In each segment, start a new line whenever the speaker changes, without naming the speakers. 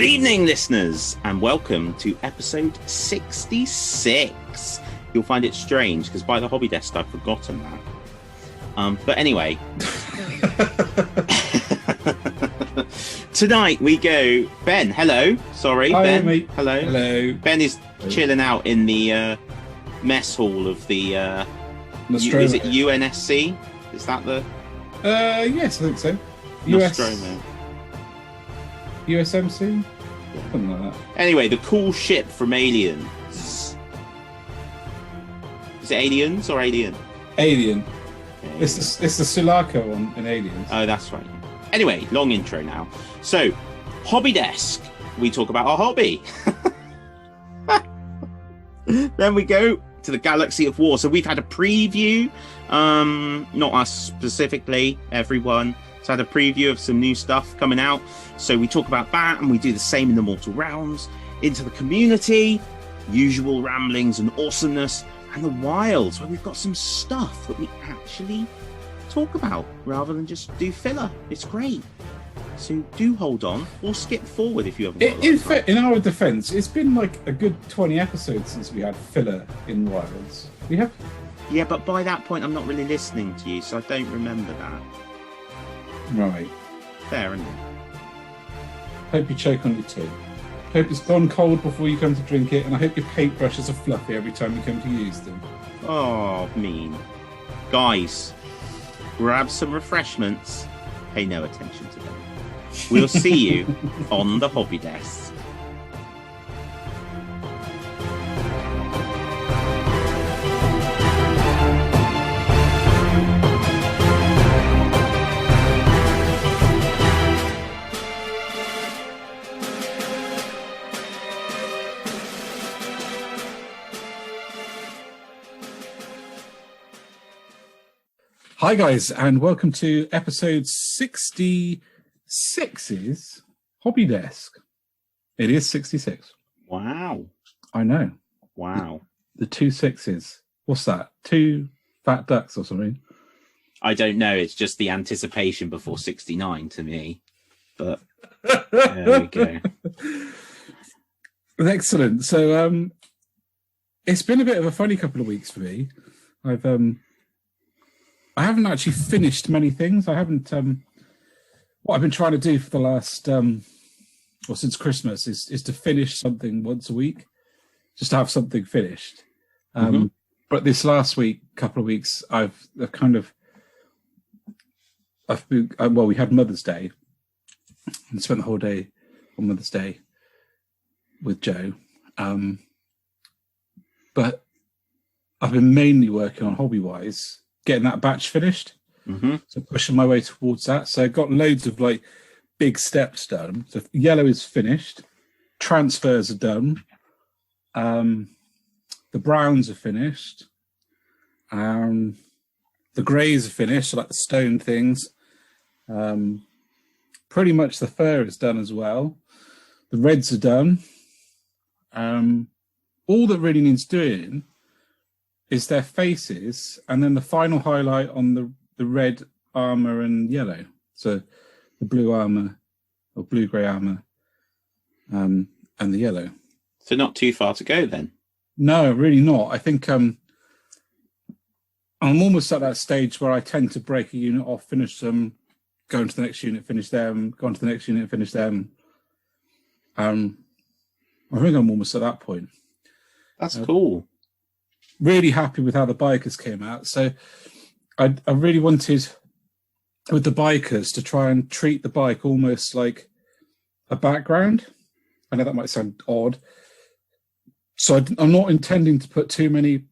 Good evening, listeners, and welcome to episode 66. You'll find it strange because by the hobby desk I've forgotten that. But anyway, tonight we go. Ben, hello. Sorry,
Hi,
Ben.
mate.
Hello.
Hello.
Ben is chilling out in the mess hall of the. Is it UNSC? Is that the?
Yes, I think so.
Nostromo.
USMC? Something like that.
Anyway, the cool ship from Aliens. Is it Aliens or Alien?
Alien. It's the Sulaco one in Aliens.
Oh, that's right. Anyway, long intro now. So, hobby desk. We talk about our hobby. Then we go to the Galaxy of War. So we've had a preview. Not us specifically, everyone. So had a preview of some new stuff coming out. So we talk about that, and we do the same in the Mortal Realms, into the community, usual ramblings and awesomeness, and the wilds, where we've got some stuff that we actually talk about rather than just do filler. It's great. So do hold on or skip forward if you haven't.
In our defence, it's been like a good 20 episodes since we had filler in Wilds. We have.
Yeah, but by that point, I'm not really listening to you, so I don't remember that.
Right.
Fair enough.
Hope you choke on your tea. Hope it's gone cold before you come to drink it, and I hope your paintbrushes are fluffy every time you come to use them.
Oh, mean. Guys, grab some refreshments. Pay no attention to them. We'll see you on the hobby desk.
Hi guys, and welcome to episode 66's Hobby Desk. It is 66.
Wow.
I know.
Wow.
The 2 6s. What's that? 2 fat ducks or something?
I don't know. It's just the anticipation before 69 to me. But there we go.
Excellent. So it's been a bit of a funny couple of weeks for me. I haven't actually finished many things. I haven't. What I've been trying to do for the last, since Christmas, is to finish something once a week, just to have something finished. But this last couple of weeks, we had Mother's Day, and spent the whole day on Mother's Day with Joe. But I've been mainly working on hobby-wise, getting that batch finished. So pushing my way towards that. So I got loads of like big steps done. So yellow is finished, transfers are done, the browns are finished, the greys are finished, so like the stone things. Pretty much the fur is done as well. The reds are done. All that really needs doing is their faces, and then the final highlight on the red armor and yellow. So the blue armor or blue-grey armor and the yellow.
So not too far to go then?
No, really not. I think I'm almost at that stage where I tend to break a unit off, finish them, go into the next unit, finish them, go on to the next unit, finish them. I think I'm almost at that point.
That's cool.
Really happy with how the bikers came out. So I really wanted, with the bikers, to try and treat the bike almost like a background. I know that might sound odd. So I'm not intending to put too many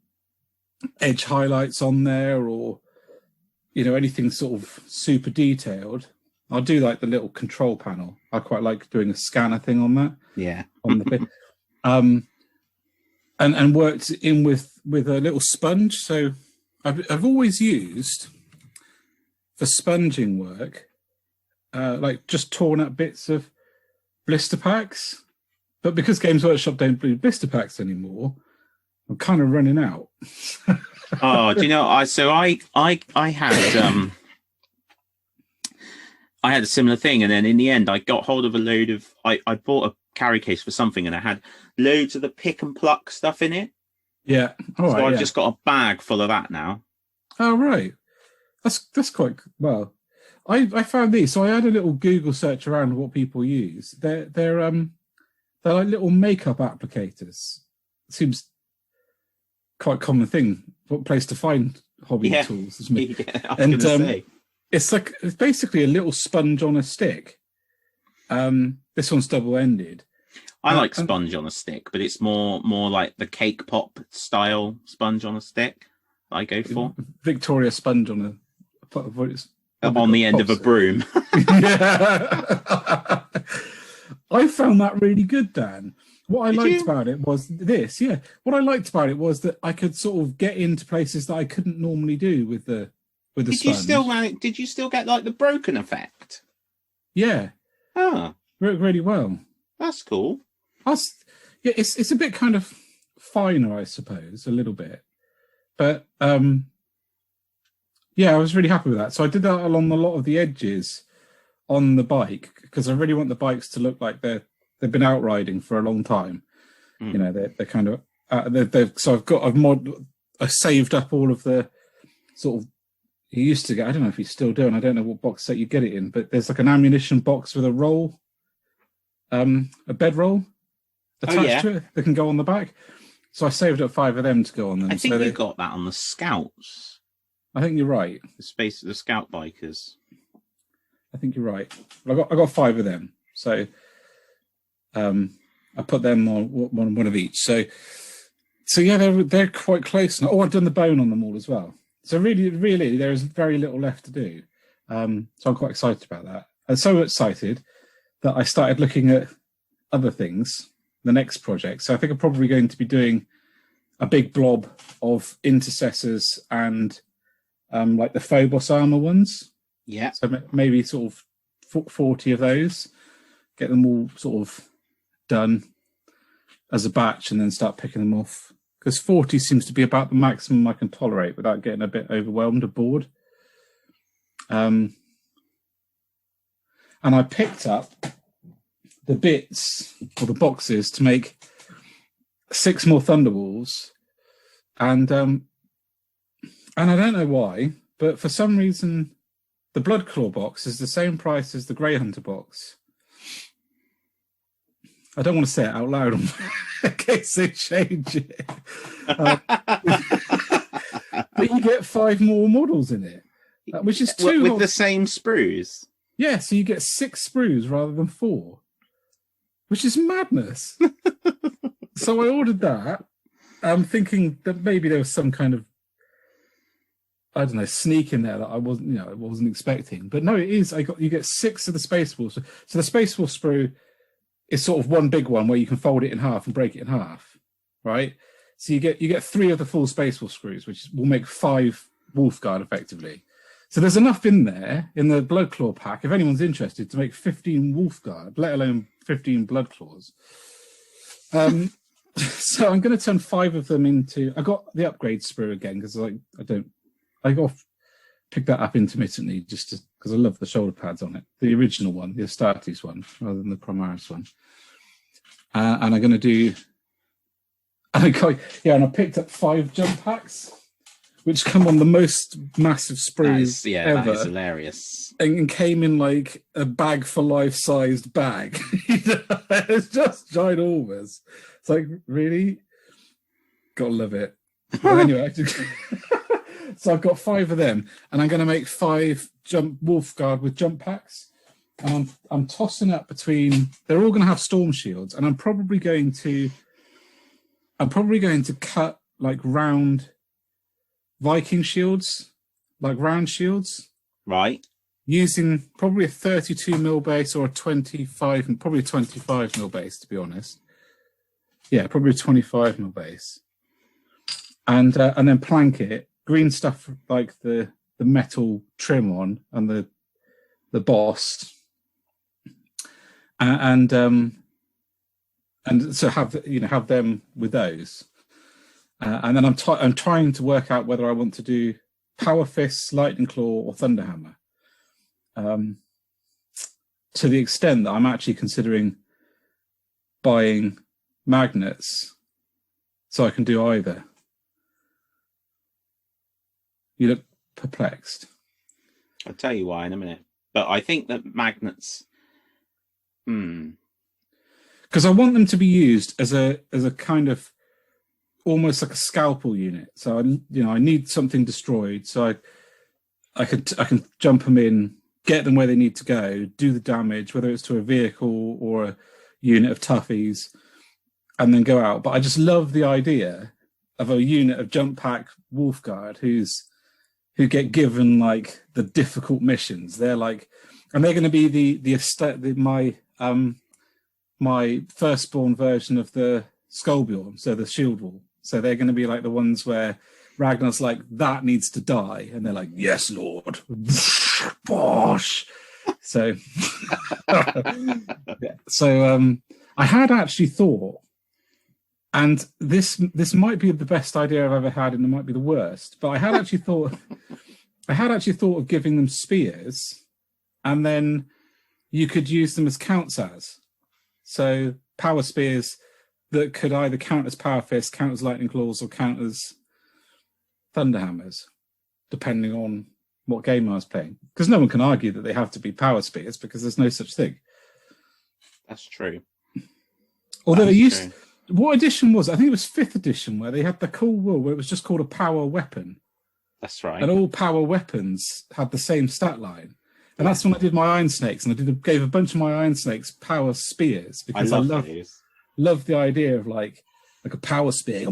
edge highlights on there or, anything sort of super detailed. I'll do like the little control panel. I quite like doing a scanner thing on that.
Yeah.
On the bit. And worked in with a little sponge. So I've always used, for sponging work, like just torn up bits of blister packs. But because Games Workshop don't do blister packs anymore, I'm kind of running out.
Oh, do you know? I had a similar thing, and then in the end, I got hold of a load of. I bought carry case for something, and it had loads of the pick and pluck stuff in it.
Yeah.
So I've just got a bag full of that now.
Oh, right. That's quite well. I found these, so I had a little Google search around what people use. They're like little makeup applicators. Seems quite a common thing. What place to find hobby tools? Isn't it?
Yeah, I was gonna say.
It's basically a little sponge on a stick. This one's double-ended.
I like sponge on a stick, but it's more like the cake pop style sponge on a stick I go for.
Victoria sponge on a
on the end of a broom.
Yeah. I found that really good, Dan. What I liked about it was this, What I liked about it was that I could sort of get into places that I couldn't normally do with the sponge.
Did you still get like the broken effect?
Yeah.
Oh.
Worked really well.
That's cool.
It's a bit kind of finer, I suppose, a little bit. But I was really happy with that. So I did that along a lot of the edges on the bike because I really want the bikes to look like they've been out riding for a long time. You know, they're kind of so I've saved up all of the sort of, you used to get, I don't know if you still do, and I don't know what box set you get it in, but there's like an ammunition box with a roll, a bed roll attached to it that can go on the back. So I saved up 5 of them to go on them.
I think you got that on the Scouts.
I think you're right.
The Scout bikers.
I think you're right. I got 5 of them. So I put them on one of each. So yeah, they're quite close now. Oh, I've done the bone on them all as well. So really, there is very little left to do. So I'm quite excited about that. I'm so excited that I started looking at other things, the next project. So I think I'm probably going to be doing a big blob of intercessors and like the Phobos armor ones.
Yeah.
So maybe sort of 40 of those, get them all sort of done as a batch and then start picking them off. Because 40 seems to be about the maximum I can tolerate without getting a bit overwhelmed or bored. And I picked up the bits or the boxes to make 6 more Thunderwolves. And I don't know why, but for some reason, the Bloodclaw box is the same price as the Grey Hunter box. I don't want to say it out loud in case they change it. But you get 5 more models in it, which is 2
with the same sprues.
Yeah, so you get 6 sprues rather than 4, which is madness. So I ordered that. I'm thinking that maybe there was some kind of, I don't know, sneak in there that I wasn't expecting. But no, it is. You get 6 of the Space Wolf. So the Space Wolf sprue is sort of one big one where you can fold it in half and break it in half, right? So you get 3 of the full Space Wolf screws, which will make 5 Wolfguard effectively. So there's enough in there in the Bloodclaw pack, if anyone's interested, to make 15 Wolfguard, let alone 15 Bloodclaws. So I'm going to turn 5 of them into. I got the upgrade sprue again because I got to pick that up intermittently just because I love the shoulder pads on it. The original one, the Astartes one, rather than the Primaris one. And I'm going to do. And I picked up 5 jump packs, which come on the most massive sprues ever.
That is hilarious.
And came in like a bag for life-sized bag. It's just ginormous. It's like, really? Gotta love it. Well, anyway, so I've got 5 of them, and I'm going to make 5 Wolfguard with jump packs. And I'm tossing up between. They're all going to have storm shields, and I'm probably going to cut like round Viking shields, like round shields,
right?
Using probably a 32mm base or a 25, and probably a 25mm base, to be honest. Yeah, probably a 25mm base, and then plank it green stuff like the metal trim on and the boss, and so have them with those, and then I'm trying to work out whether I want to do Power Fists, Lightning Claw, or Thunderhammer, to the extent that I'm actually considering buying magnets so I can do either. You look perplexed.
I'll tell you why in a minute. But I think that magnets...
Because I want them to be used as a kind of almost like a scalpel unit. So I need something destroyed, so I can jump them in, get them where they need to go, do the damage, whether it's to a vehicle or a unit of toughies, and then go out. But I just love the idea of a unit of jump pack wolf guard who get given like the difficult missions. They're like, and they're going to be my firstborn version of the Skullbjorn, so the shield wall. So they're going to be like the ones where Ragnar's like, that needs to die, and they're like, yes, Lord. Bosh. So, yeah. So I had actually thought, and this might be the best idea I've ever had, and it might be the worst, but I had actually thought of giving them spears, and then you could use them as counts as. So power spears that could either count as power fists, count as lightning claws, or count as thunderhammers, depending on what game I was playing. Because no one can argue that they have to be power spears, because there's no such thing.
That's true.
Although they used... What edition was it? I think it was 5th edition, where they had the cool rule where it was just called a power weapon.
That's right.
And all power weapons had the same stat line. And that's when I did my Iron Snakes, and I gave a bunch of my Iron Snakes power spears, because I love the idea of like a power spear.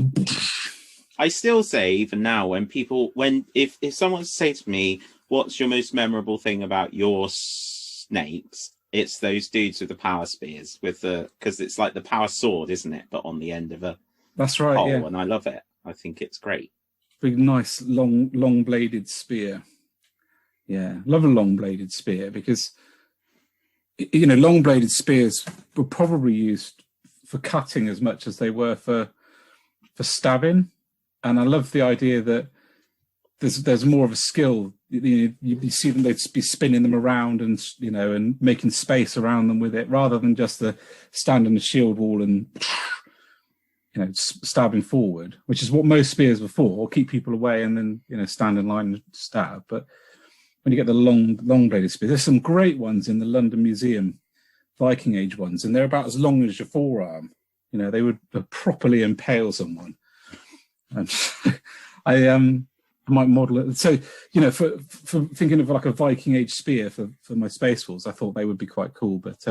I still say, even now, if someone says to me, what's your most memorable thing about your snakes? It's those dudes with the power spears, because it's like the power sword, isn't it? But on the end of a
that's right,
pole,
yeah.
And I love it. I think it's great.
Big, nice, long bladed spear. Yeah, love a long bladed spear, because long bladed spears were probably used for cutting as much as they were for stabbing. And I love the idea that there's more of a skill. You see them, they'd be spinning them around and and making space around them with it, rather than just the stand on the shield wall and stabbing forward, which is what most spears were for, keep people away and then stand in line and stab. But when you get the long bladed spear, there's some great ones in the London Museum, Viking Age ones, and they're about as long as your forearm. They would properly impale someone. And I might model it. So, for thinking of like a Viking Age spear for my Space Wolves, I thought they would be quite cool. But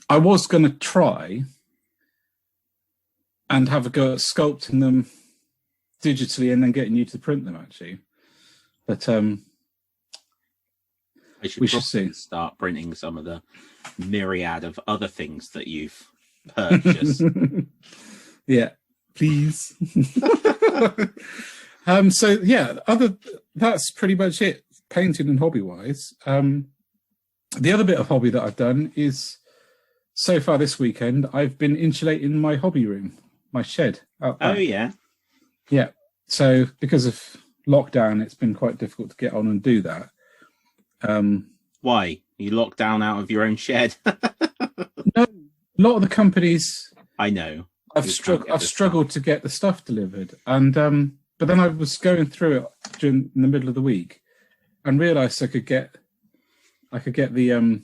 I was going to try and have a go at sculpting them digitally and then getting you to print them, actually. But we should see.
Start printing some of the myriad of other things that you've purchased.
Yeah, please. So yeah, that's pretty much it, painting and hobby wise. The other bit of hobby that I've done is, so far this weekend, I've been insulating my hobby room, my shed out back.
Oh yeah.
Yeah. So because of lockdown, it's been quite difficult to get on and do that.
Why? You locked down out of your own shed?
No, a lot of the companies
I know.
I've struggled to get the stuff delivered, and but then I was going through it in the middle of the week and realised I could get the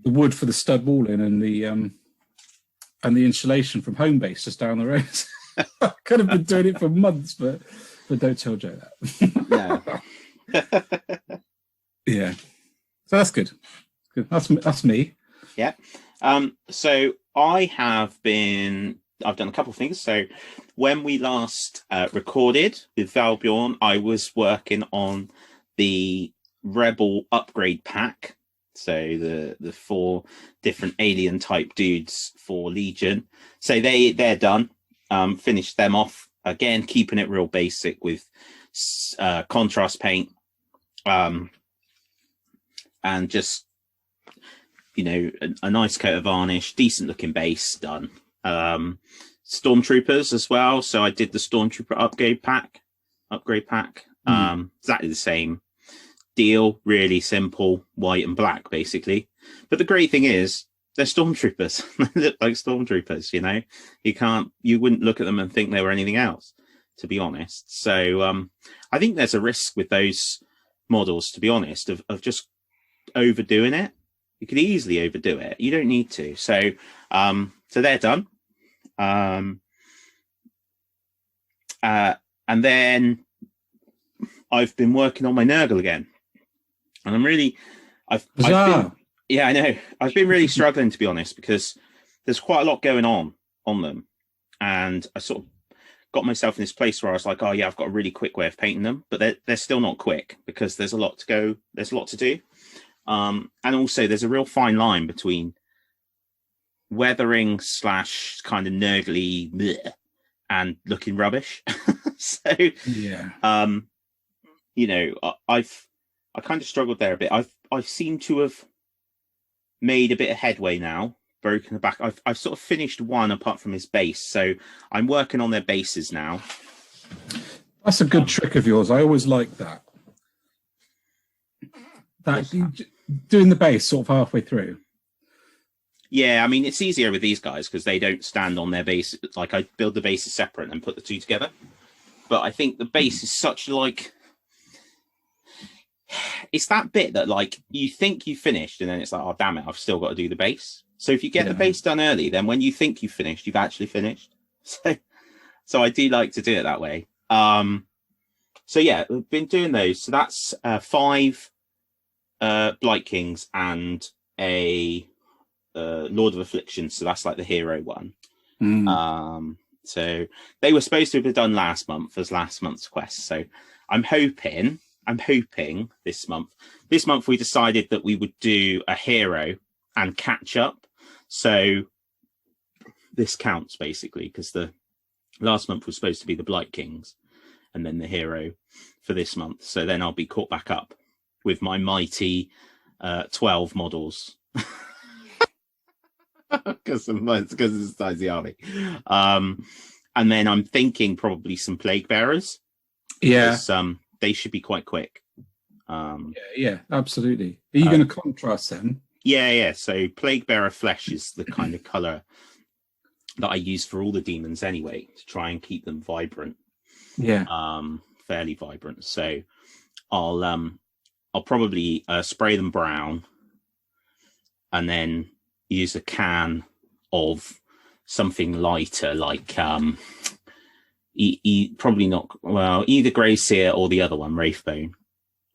wood for the stud walling and the insulation from Homebase just down the road. I could have been doing it for months, but don't tell Joe that.
No.
Yeah, so that's good. Good. That's me.
Yeah. So I've done a couple of things. So when we last recorded with Valbjorn, I was working on the Rebel upgrade pack. So the 4 different alien type dudes for Legion. So they're done. Finished them off again, keeping it real basic with contrast paint, and just a nice coat of varnish, decent looking base done. Stormtroopers as well. So I did the Stormtrooper upgrade pack. Exactly the same deal, really simple, white and black basically. But the great thing is they're stormtroopers. They look like stormtroopers, you know. You wouldn't look at them and think they were anything else, to be honest. So I think there's a risk with those models, to be honest, of just overdoing it. You could easily overdo it. You don't need to. So they're done. And then I've been working on my Nurgle again, and I've been, yeah, I know. I've been really struggling, to be honest, because there's quite a lot going on them, and I sort of got myself in this place where I was like, oh yeah, I've got a really quick way of painting them, but they're still not quick because there's a lot to go. There's a lot to do, and also there's a real fine line between weathering / kind of Nurgly bleh, and looking rubbish. So
yeah,
you know, I kind of struggled there a bit. I seem to have made a bit of headway now. Broken the back. I've sort of finished one apart from his base, so I'm working on their bases now. That's
a good trick of yours. I always like that. Doing the base sort of halfway through.
Yeah, I mean, it's easier with these guys because they don't stand on their base. Like, I build the bases separate and put the two together. But I think the base is such like, it's that bit that like you think you finished and then it's like, oh damn it, I've still got to do the base. So if you get the base done early, then when you think you've finished, you've actually finished. So I do like to do it that way. So yeah, we've been doing those. So that's 5 Blight Kings and a Lord of Affliction. So that's like the hero one. So they were supposed to have been done last month as last month's quest. So I'm hoping this month we decided that we would do a hero and catch up. So this counts basically because the last month was supposed to be the Blight Kings and then the hero for this month. So then I'll be caught back up with my mighty 12 models. Because it's the size of the army. And then I'm thinking probably some Plague Bearers.
Yeah.
They should be quite quick.
Yeah, absolutely. Are you going to contrast them?
Yeah. So Plague Bearer flesh is the kind of colour that I use for all the demons anyway, to try and keep them vibrant.
Yeah.
Fairly vibrant. So I'll probably spray them brown and then use a can of something lighter, like probably not, well, either Grey Seer or the other one, Wraithbone,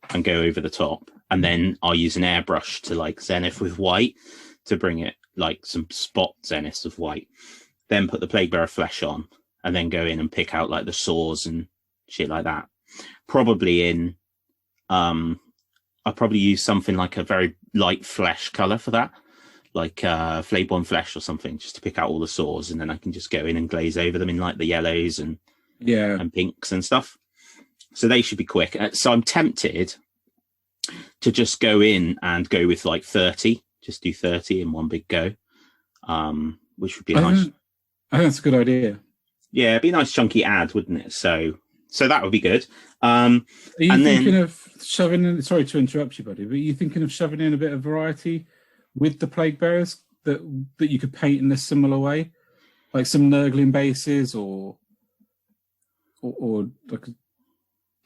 and go over the top. And then I'll use an airbrush to like zenith with white to bring it like some spot zeniths of white. Then put the Plague Bearer flesh on and then go in and pick out like the sores and shit like that. Probably in, I'll probably use something like a very light flesh color for that, like Flayborn flesh or something, just to pick out all the sores, and then I can just go in and glaze over them in like the yellows and pinks and stuff. So they should be quick. So I'm tempted to just go in and go with like 30, just do 30 in one big go, which would be nice.
I think that's a good idea.
Yeah, it'd be a nice chunky ad, wouldn't it? So that would be good.
Are you thinking of shoving in? Sorry to interrupt you, buddy, but are you thinking of shoving in a bit of variety with the Plague Bearers that you could paint in a similar way, like some Nurgling bases or like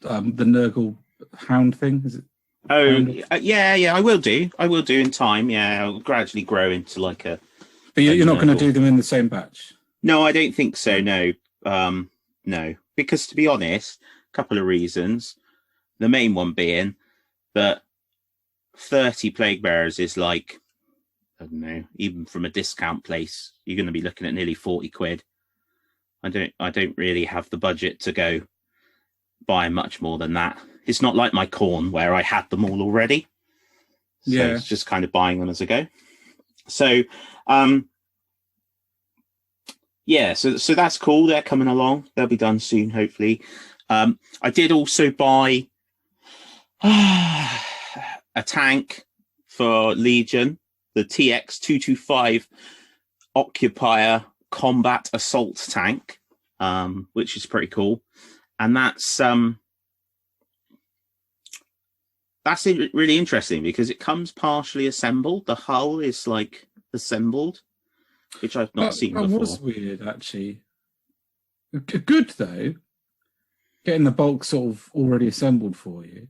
the Nurgle hound thing? Is it?
Yeah. I will do in time. Yeah, I'll gradually grow into like a.
But you're not going to do them in the same batch.
No, I don't think so. No, no, because to be honest, a couple of reasons. The main one being that 30 Plague Bearers is like, I don't know, even from a discount place, you're going to be looking at nearly 40 quid. I don't really have the budget to go buy much more than that. It's not like my corn where I had them all already. So it's just kind of buying them as I go. So, so that's cool. They're coming along. They'll be done soon, hopefully. I did also buy a tank for Legion, the TX225 Occupier Combat Assault Tank, which is pretty cool. And that's really interesting because it comes partially assembled. The hull is like assembled, which I've not seen before.
That was weird, actually. Good, though. Getting the bulk sort of already assembled for you.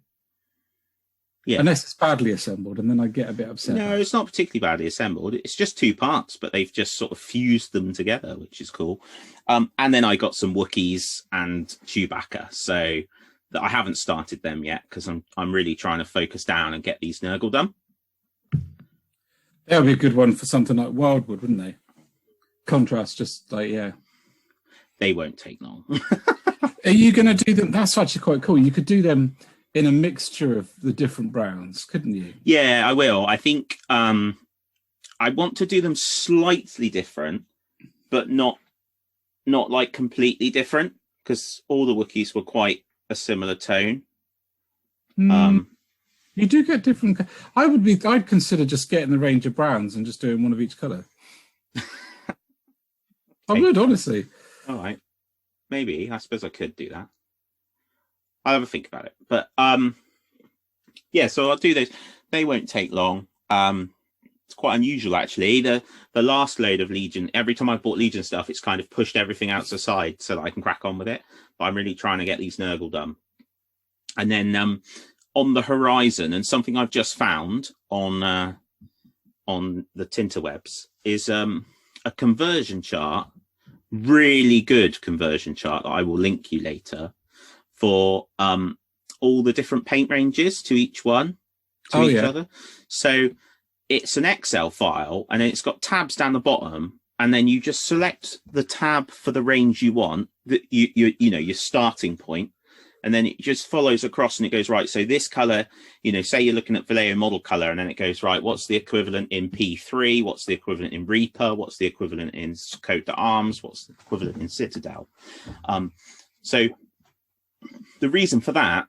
Yeah.
Unless it's badly assembled, and then I get a bit upset.
No, it's not particularly badly assembled. It's just 2 parts, but they've just sort of fused them together, which is cool. And then I got some Wookiees and Chewbacca, so that I haven't started them yet because I'm really trying to focus down and get these Nurgle done.
That would be a good one for something like Wildwood, wouldn't they? Contrast, just like, yeah.
They won't take long.
Are you going to do them? That's actually quite cool. You could do them in a mixture of the different browns, couldn't you?
Yeah, I will. I think I want to do them slightly different, but not like completely different, because all the Wookiees were quite a similar tone.
You do get different. I'd consider just getting the range of browns and just doing one of each colour. I would, honestly.
All right. Maybe. I suppose I could do that. I'll have a think about it. But yeah, so I'll do those. They won't take long. It's quite unusual, actually. The last load of Legion, every time I've bought Legion stuff, it's kind of pushed everything out to the side so that I can crack on with it. But I'm really trying to get these Nurgle done. And then on the horizon, and something I've just found on the Tinterwebs is a conversion chart, really good conversion chart that I will link you later, for all the different paint ranges to each one, to each other. So it's an Excel file, and it's got tabs down the bottom, and then you just select the tab for the range you want, that you know, your starting point, and then it just follows across, and it goes, right, so this color, you know, say you're looking at Vallejo model color, and then it goes, right, what's the equivalent in P3, what's the equivalent in Reaper, what's the equivalent in Coat d'Arms, what's the equivalent in Citadel. So the reason for that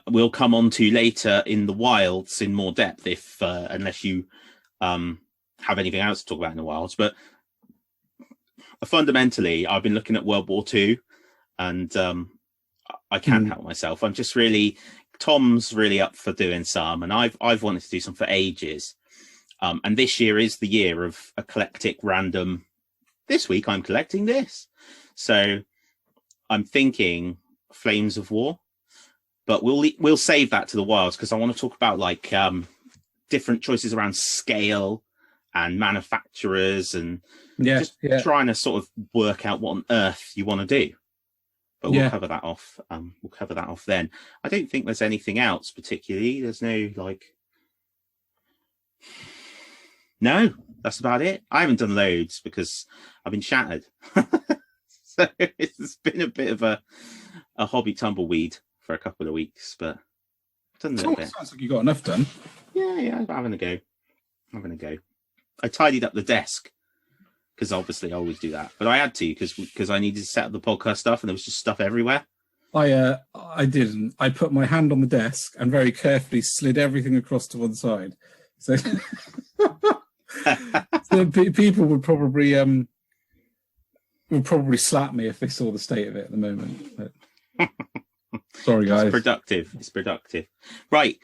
we'll come on to later in the wilds in more depth, if unless you have anything else to talk about in the wilds. But fundamentally, I've been looking at World War II, and I can't help myself. I'm just really, Tom's really up for doing some, and I've wanted to do some for ages. And this year is the year of eclectic random. This week I'm collecting this, so I'm thinking Flames of War, but we'll save that to the wilds, because I want to talk about like different choices around scale and manufacturers, and trying to sort of work out what on earth you want to do. But we'll cover that off. We'll cover that off then. I don't think there's anything else particularly. There's no like. No, that's about it. I haven't done loads because I've been shattered. So it's been a bit of a hobby tumbleweed for a couple of weeks, but I've done a little bit. Sounds
like you got enough done.
Yeah, I'm having a go. I tidied up the desk, because obviously I always do that, but I had to because I needed to set up the podcast stuff, and there was just stuff everywhere.
I didn't. I put my hand on the desk and very carefully slid everything across to one side. So, so people would probably slap me if they saw the state of it at the moment. But... Sorry, guys.
It's productive. Right.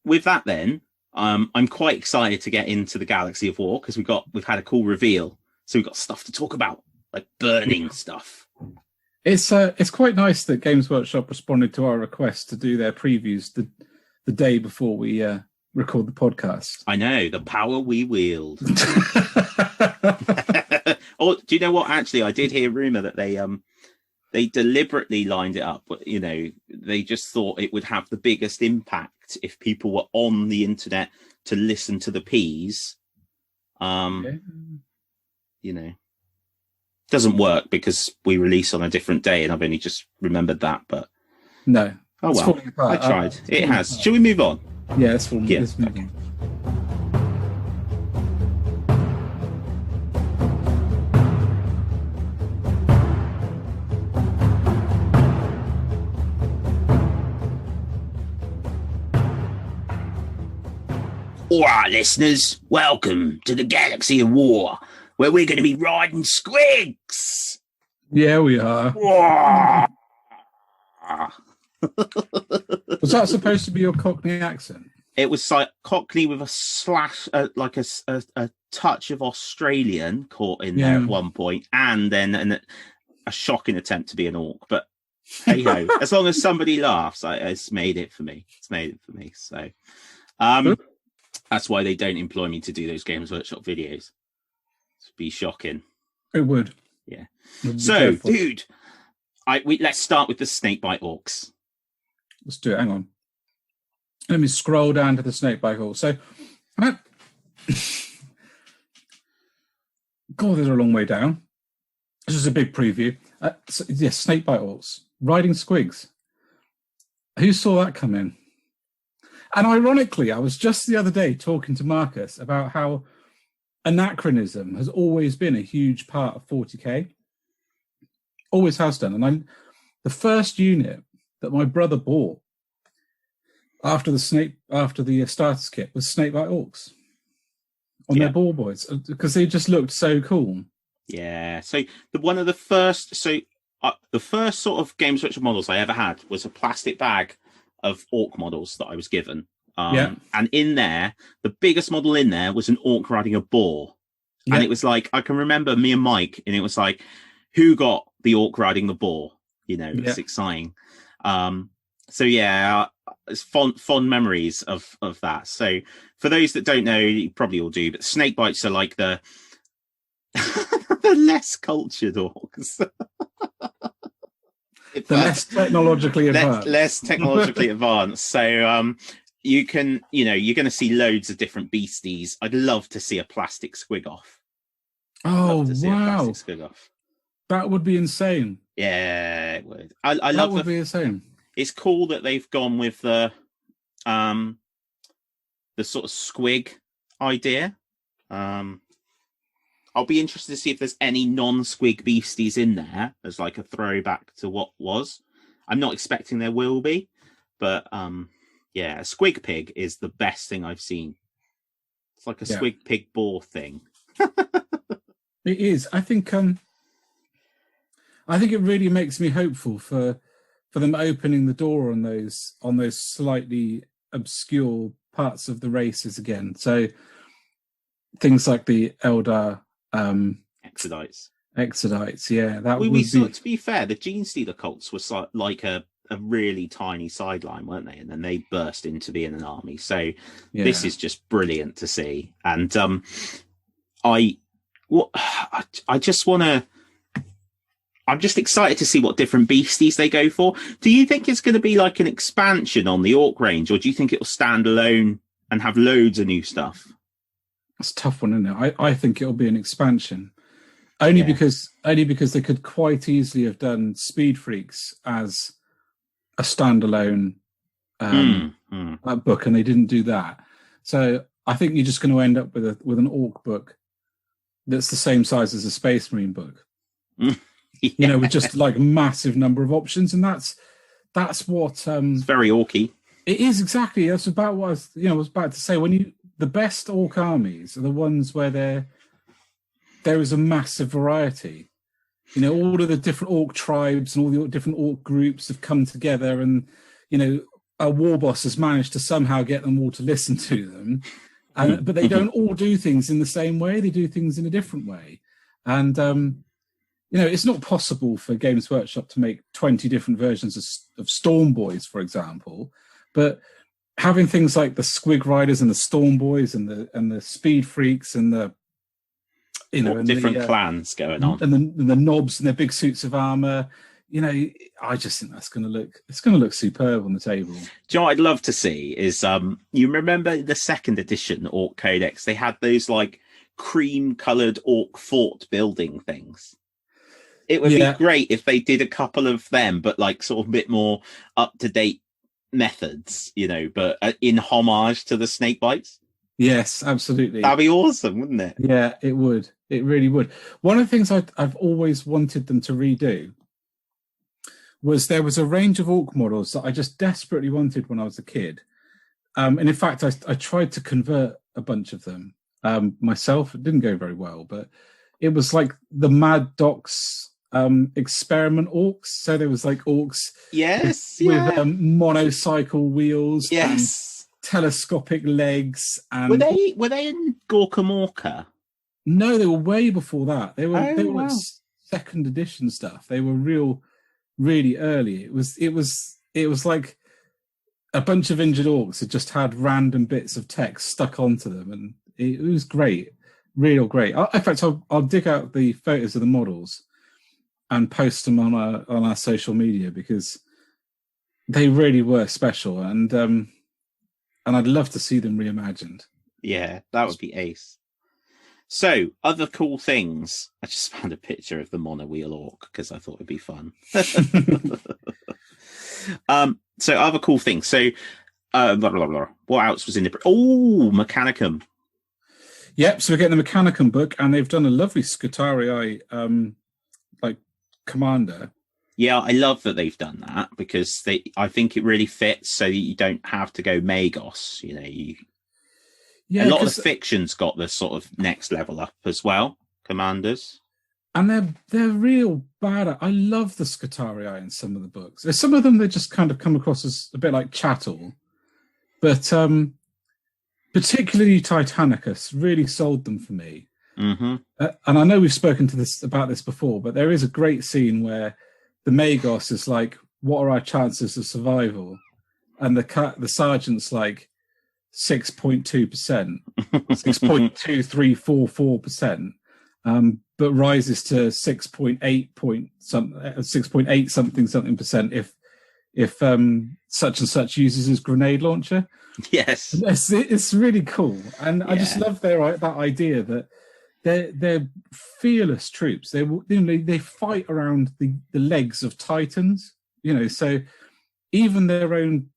With that, then, I'm quite excited to get into the Galaxy of War, because we've had a cool reveal, so we've got stuff to talk about, like burning stuff.
It's quite nice that Games Workshop responded to our request to do their previews the day before we record the podcast.
I know, the power we wield. Oh, do you know what? Actually, I did hear a rumor that they deliberately lined it up, but you know, they just thought it would have the biggest impact if people were on the internet to listen to the P's. You know, doesn't work because we release on a different day, and I've only just remembered that. But
no,
oh well, I tried. It has. Shall we move on?
Yeah, let's move on.
All right, listeners, welcome to the Galaxy of War, where we're going to be riding squigs.
Yeah, we are. Was that supposed to be your Cockney accent?
It was like Cockney with a slash, like a touch of Australian caught in there at one point, and then a shocking attempt to be an orc. But hey ho, as long as somebody laughs, it's made it for me. It's made it for me. So that's why they don't employ me to do those Games Workshop videos. It'd be shocking.
It would.
Yeah. So, dude, let's start with the Snakebite Orks.
Let's do it. Hang on. Let me scroll down to the Snakebite Orks. So, God, there's a long way down. This is a big preview. Snakebite Orks. Riding squigs. Who saw that come in? And ironically, I was just the other day talking to Marcus about how anachronism has always been a huge part of 40k. Always has done. And the first unit that my brother bought after the starters kit was Snakebite Orks on their ball boys, because they just looked so cool.
Yeah. So the first sort of Games Workshop models I ever had was a plastic bag of orc models that I was given. And in there, the biggest model in there was an orc riding a boar. Yeah. And it was like, I can remember me and Mike, and it was like, who got the orc riding the boar? You know, it's exciting. So yeah, it's fond memories of that. So for those that don't know, you probably all do, but snakebites are like the the less cultured orcs.
Less technologically advanced.
Less technologically advanced. So you're going to see loads of different beasties. I'd love to see a plastic squig off.
Oh, wow. That would be insane.
Yeah, it would. That would be insane. It's cool that they've gone with the sort of squig idea. I'll be interested to see if there's any non-squig beasties in there as like a throwback to what was. I'm not expecting there will be, but a squig pig is the best thing I've seen. It's like a squig pig boar thing.
It is. I think it really makes me hopeful for them opening the door on those slightly obscure parts of the races again. So things like the Eldar
Exodites,
that
to be fair, the Gene Stealer cults was like a really tiny sideline, weren't they? And then they burst into being an army. So this is just brilliant to see. And I'm just excited to see what different beasties they go for. Do you think it's going to be like an expansion on the orc range, or do you think it'll stand alone and have loads of new stuff?
It's a tough one, isn't it? I think it'll be an expansion, only because they could quite easily have done Speed Freaks as a standalone book, and they didn't do that. So I think you're just going to end up with an orc book that's the same size as a Space Marine book. With just like massive number of options, and that's what it's
very orky.
It is, exactly. That's about what I was about to say. The best orc armies are the ones where there is a massive variety. All of the different orc tribes and all the different orc groups have come together, and a war boss has managed to somehow get them all to listen to them. But they don't all do things in the same way. They do things in a different way, and it's not possible for Games Workshop to make 20 different versions of Storm Boys, for example, but having things like the Squig Riders and the Storm Boys and the Speed Freaks and the
different clans going on,
and the knobs and their big suits of armor, I just think it's going to look superb on the table.
Do you know what I'd love to see is you remember the second edition Orc Codex? They had those like cream coloured orc fort building things. It would be great if they did a couple of them, but like sort of a bit more up to date methods, but in homage to the Snakebites.
Yes, absolutely.
That'd be awesome, wouldn't it?
Yeah, it would. It really would. One of the things I've always wanted them to redo was there was a range of orc models that I just desperately wanted when I was a kid. And in fact, I tried to convert a bunch of them myself. It didn't go very well, but it was like the Mad Doc's experiment orcs. So there was like orcs with monocycle wheels, telescopic legs. And
were they in Gorka Morka?
No, they were way before that. They were
wow.
like second edition stuff. They were really early. It was like a bunch of injured orcs had just had random bits of text stuck onto them, and it was great, real great. In fact, I'll dig out the photos of the models and post them on our social media, because they really were special, and I'd love to see them reimagined.
Yeah, that would be ace. So, other cool things. I just found a picture of the monowheel orc because I thought it'd be fun. So, other cool things. So, blah, blah, blah. What else was in the... Oh, Mechanicum.
Yep, so we're getting the Mechanicum book, and they've done a lovely Scutarii like commander.
Yeah, I love that they've done that, because I think it really fits, so that you don't have to go Magos. You know, a lot of the fiction's got the sort of next level up as well, commanders.
And they're real bad. I love the Scutarii in some of the books. There's some of them that just kind of come across as a bit like chattel, but particularly Titanicus really sold them for me.
Mm-hmm.
And I know we've spoken about this before, but there is a great scene where the Magos is like, "What are our chances of survival?" And the sergeant's like, 6.2%, 6.2344%, but rises to 6.8 something percent if such and such uses his grenade launcher.
Yes,
it's really cool, and I just love that idea that they're fearless troops. They fight around the legs of titans. You know, so even their own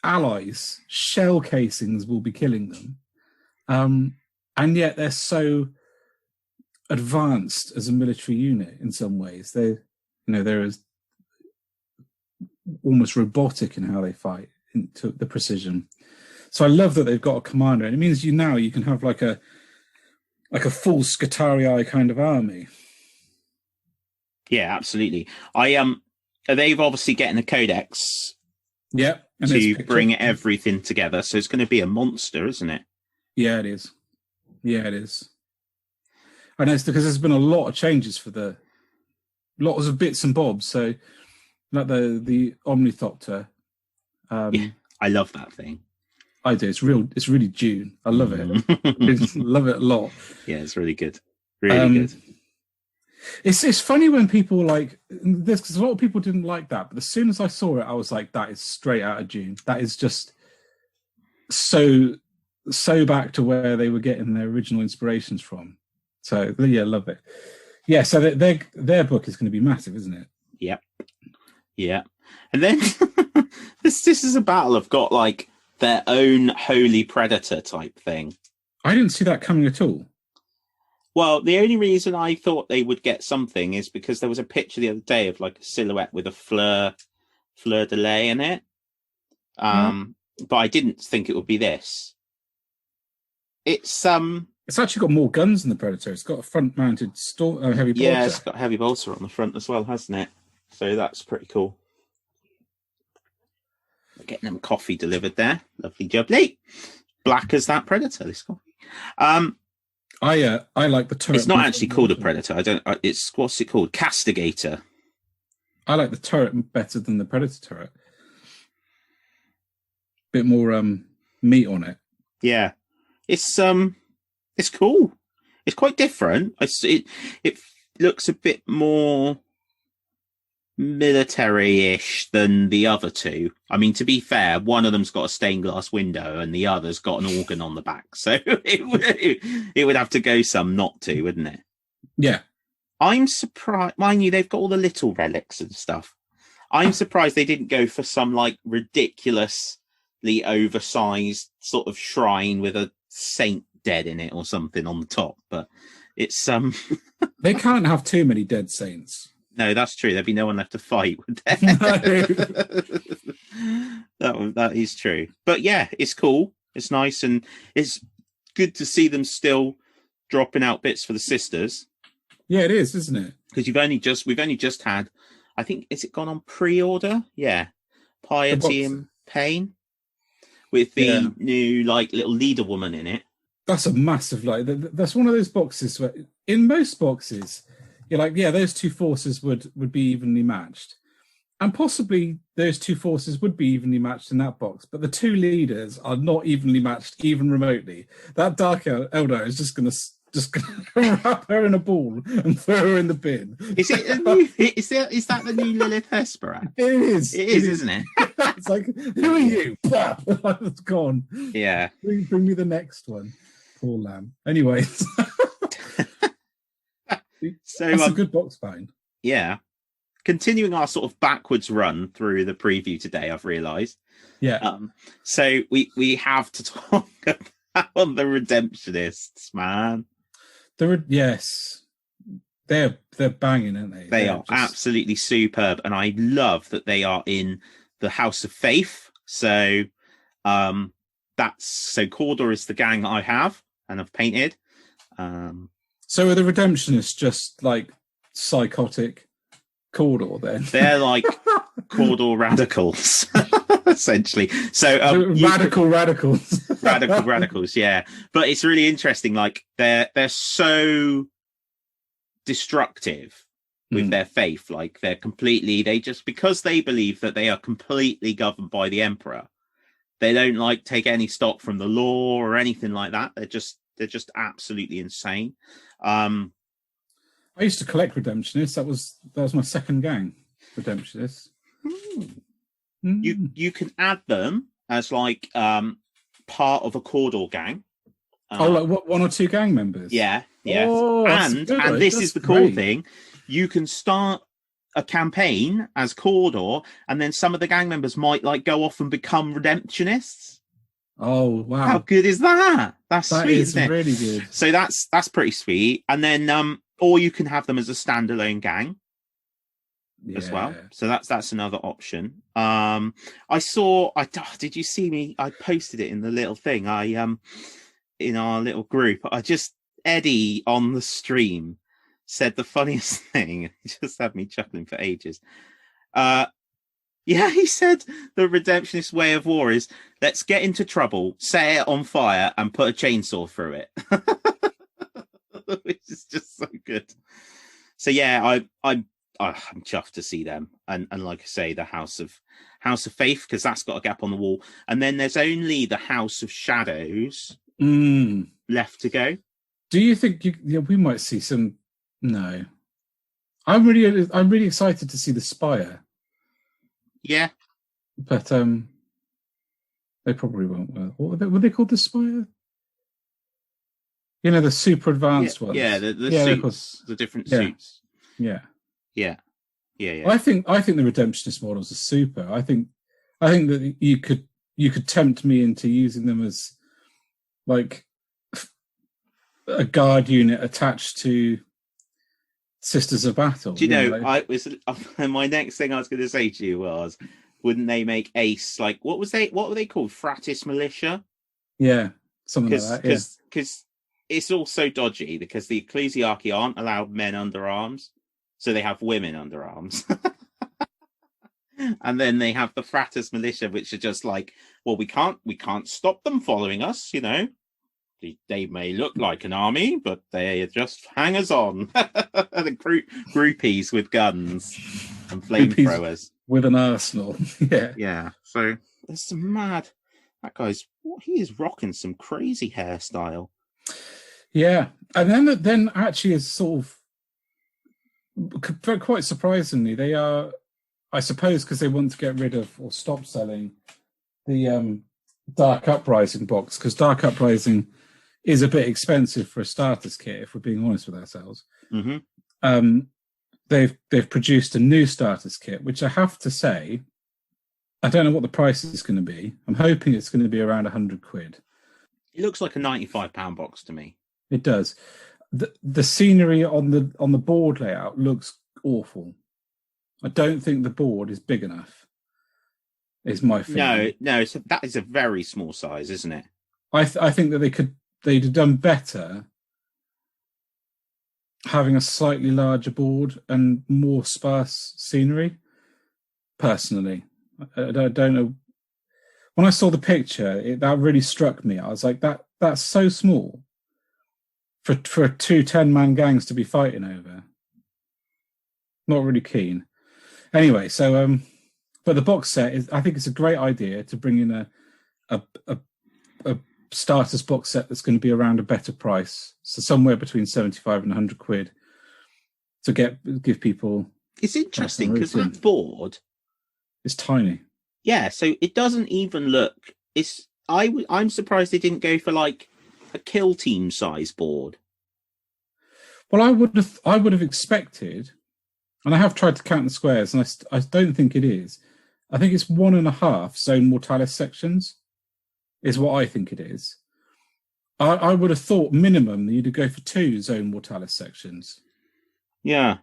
allies, shell casings will be killing them, and yet they're so advanced as a military unit in some ways. They're almost robotic in how they fight, into the precision. So I love that they've got a commander, and it means you can have like a full Scutarii kind of army.
Yeah, absolutely. They've obviously getting a codex.
Yeah.
To bring everything together. So it's going to be a monster, isn't it?
Yeah, it is. And it's because there's been a lot of changes for lots of bits and bobs. So like the Omnithopter.
Yeah, I love that thing.
I do. It's really Dune. I love it. Love it a lot.
Yeah, it's really good. Really good.
It's funny when people like this, because a lot of people didn't like that, but as soon as I saw it, I was like, that is straight out of Dune. That is just so back to where they were getting their original inspirations from. So yeah, love it. Yeah, so their book is going to be massive, isn't it?
Yep. Yeah. And then this is a battle of got like their own holy predator type thing.
I didn't see that coming at all.
Well, the only reason I thought they would get something is because there was a picture the other day of like a silhouette with a fleur de lis in it. But I didn't think it would be this. It's
actually got more guns than the Predator. It's got a front-mounted heavy bolter.
Yeah, it's got a heavy bolter on the front as well, hasn't it? So that's pretty cool. Getting them coffee delivered there. Lovely jubbly. Black as that Predator, this coffee.
I like the turret.
It's not actually called a Predator. It's what's it called? Castigator.
I like the turret better than the Predator turret. Bit more meat on it.
Yeah, it's cool. It's quite different. It looks a bit more military-ish than the other two. I mean, to be fair, one of them's got a stained glass window and the other's got an organ on the back. So it would have to go some not to, wouldn't it?
Yeah.
I'm surprised. Mind you, they've got all the little relics and stuff. I'm surprised they didn't go for some like ridiculously oversized sort of shrine with a saint dead in it or something on the top. But it's
They can't have too many dead saints.
No, that's true. There'd be no one left to fight, would there? That is true. But yeah, it's cool. It's nice, and it's good to see them still dropping out bits for the sisters.
Yeah, it is, isn't it?
Because we've only just had, I think, is it gone on pre-order? Yeah, Piety and Pain. with the new like little leader woman in it.
That's a massive that's one of those boxes where in most boxes you're like, yeah, those two forces would be evenly matched. And possibly those two forces would be evenly matched in that box, but the two leaders are not evenly matched even remotely. That Dark Eldar is just gonna wrap her in a ball and throw her in the bin.
Is it a new? Is that the new Lilith Hesperat?
It is.
It is, isn't it?
It's like, who are you? It's gone.
Yeah.
Bring me the next one. Poor lamb. Anyway,
so
that's a good box find.
Yeah. Continuing our sort of backwards run through the preview today, I've realised.
Yeah.
So we have to talk about the Redemptionists, man.
Yes, they're banging, aren't they?
They are absolutely superb, and I love that they are in the House of Faith. So Cawdor is the gang that I have and I've painted.
So are the Redemptionists just like psychotic Cawdor then?
They're like Cawdor radicals, essentially. So radicals, yeah. But it's really interesting. Like they're so destructive with their faith. Like they just because they believe that they are completely governed by the Emperor. They don't like take any stock from the law or anything like that. They're just absolutely insane.
I used to collect Redemptionists. That was my second gang, Redemptionists.
You can add them as like part of a Cawdor gang.
Like what, one or two gang members?
Yeah, yes.
Oh,
and this is the cool thing. You can start a campaign as Cawdor, and then some of the gang members might like go off and become Redemptionists.
Oh wow!
How good is that? That's sweet, isn't it?
Really good.
So that's pretty sweet. And then or you can have them as a standalone gang as well. So that's another option. Did you see me? I posted it in the little thing. In our little group. Eddie on the stream said the funniest thing. It just had me chuckling for ages. He said the Redemptionist way of war is let's get into trouble, set it on fire, and put a chainsaw through it. Which is just so good. So yeah, I'm chuffed to see them, and like I say, the House of Faith, because that's got a gap on the wall, and then there's only the House of Shadows left to go.
Do you think we might see some? No, I'm really excited to see the Spire.
Yeah,
but they probably won't. What were they called? The Spire? You know, the super advanced ones.
Yeah, the suits, the different suits.
Yeah.
I
think the Redemptionist models are super. I think that you could tempt me into using them as like a guard unit attached to Sisters of Battle.
Do you know? My next thing I was going to say to you was, wouldn't they make Ace like what were they called? Fratis Militia?
Yeah, something like that.
Because it's all so dodgy because the ecclesiarchy aren't allowed men under arms, so they have women under arms. And then they have the Fratis Militia, which are just like, well, we can't stop them following us, you know. They may look like an army, but they are just hangers on. The groupies with guns and flamethrowers.
With an arsenal.
Yeah. So there's some mad. That guy's he is rocking some crazy hairstyle.
Yeah. And then actually is sort of quite surprisingly, they are, I suppose, because they want to get rid of or stop selling the Dark Uprising box, because Dark Uprising is a bit expensive for a starters kit, if we're being honest with ourselves. They've produced a new starters kit, which I have to say, I don't know what the price is going to be. I'm hoping it's going to be around £100.
It looks like a £95 box to me.
It does. The scenery on the board layout looks awful. I don't think the board is big enough. Is my feeling.
No. So that is a very small size, isn't it?
I think that they'd have done better having a slightly larger board and more sparse scenery. Personally, I don't know. when I saw the picture, that really struck me. I was like, that's so small for 2 10-man gangs to be fighting over. Not really keen. Anyway, so but the box set is, I think it's a great idea to bring in a starters box set that's going to be around a better price, so somewhere between 75 and 100 quid to give people.
It's interesting because that board
is tiny.
Yeah, so it doesn't even look. I'm surprised they didn't go for like a kill team size board.
Well, I would have expected, and I have tried to count the squares, and I don't think it is. I think it's 1.5 zone mortalis sections, is what I think it is. I would have thought minimum that you'd go for 2 zone mortalis sections.
Yeah.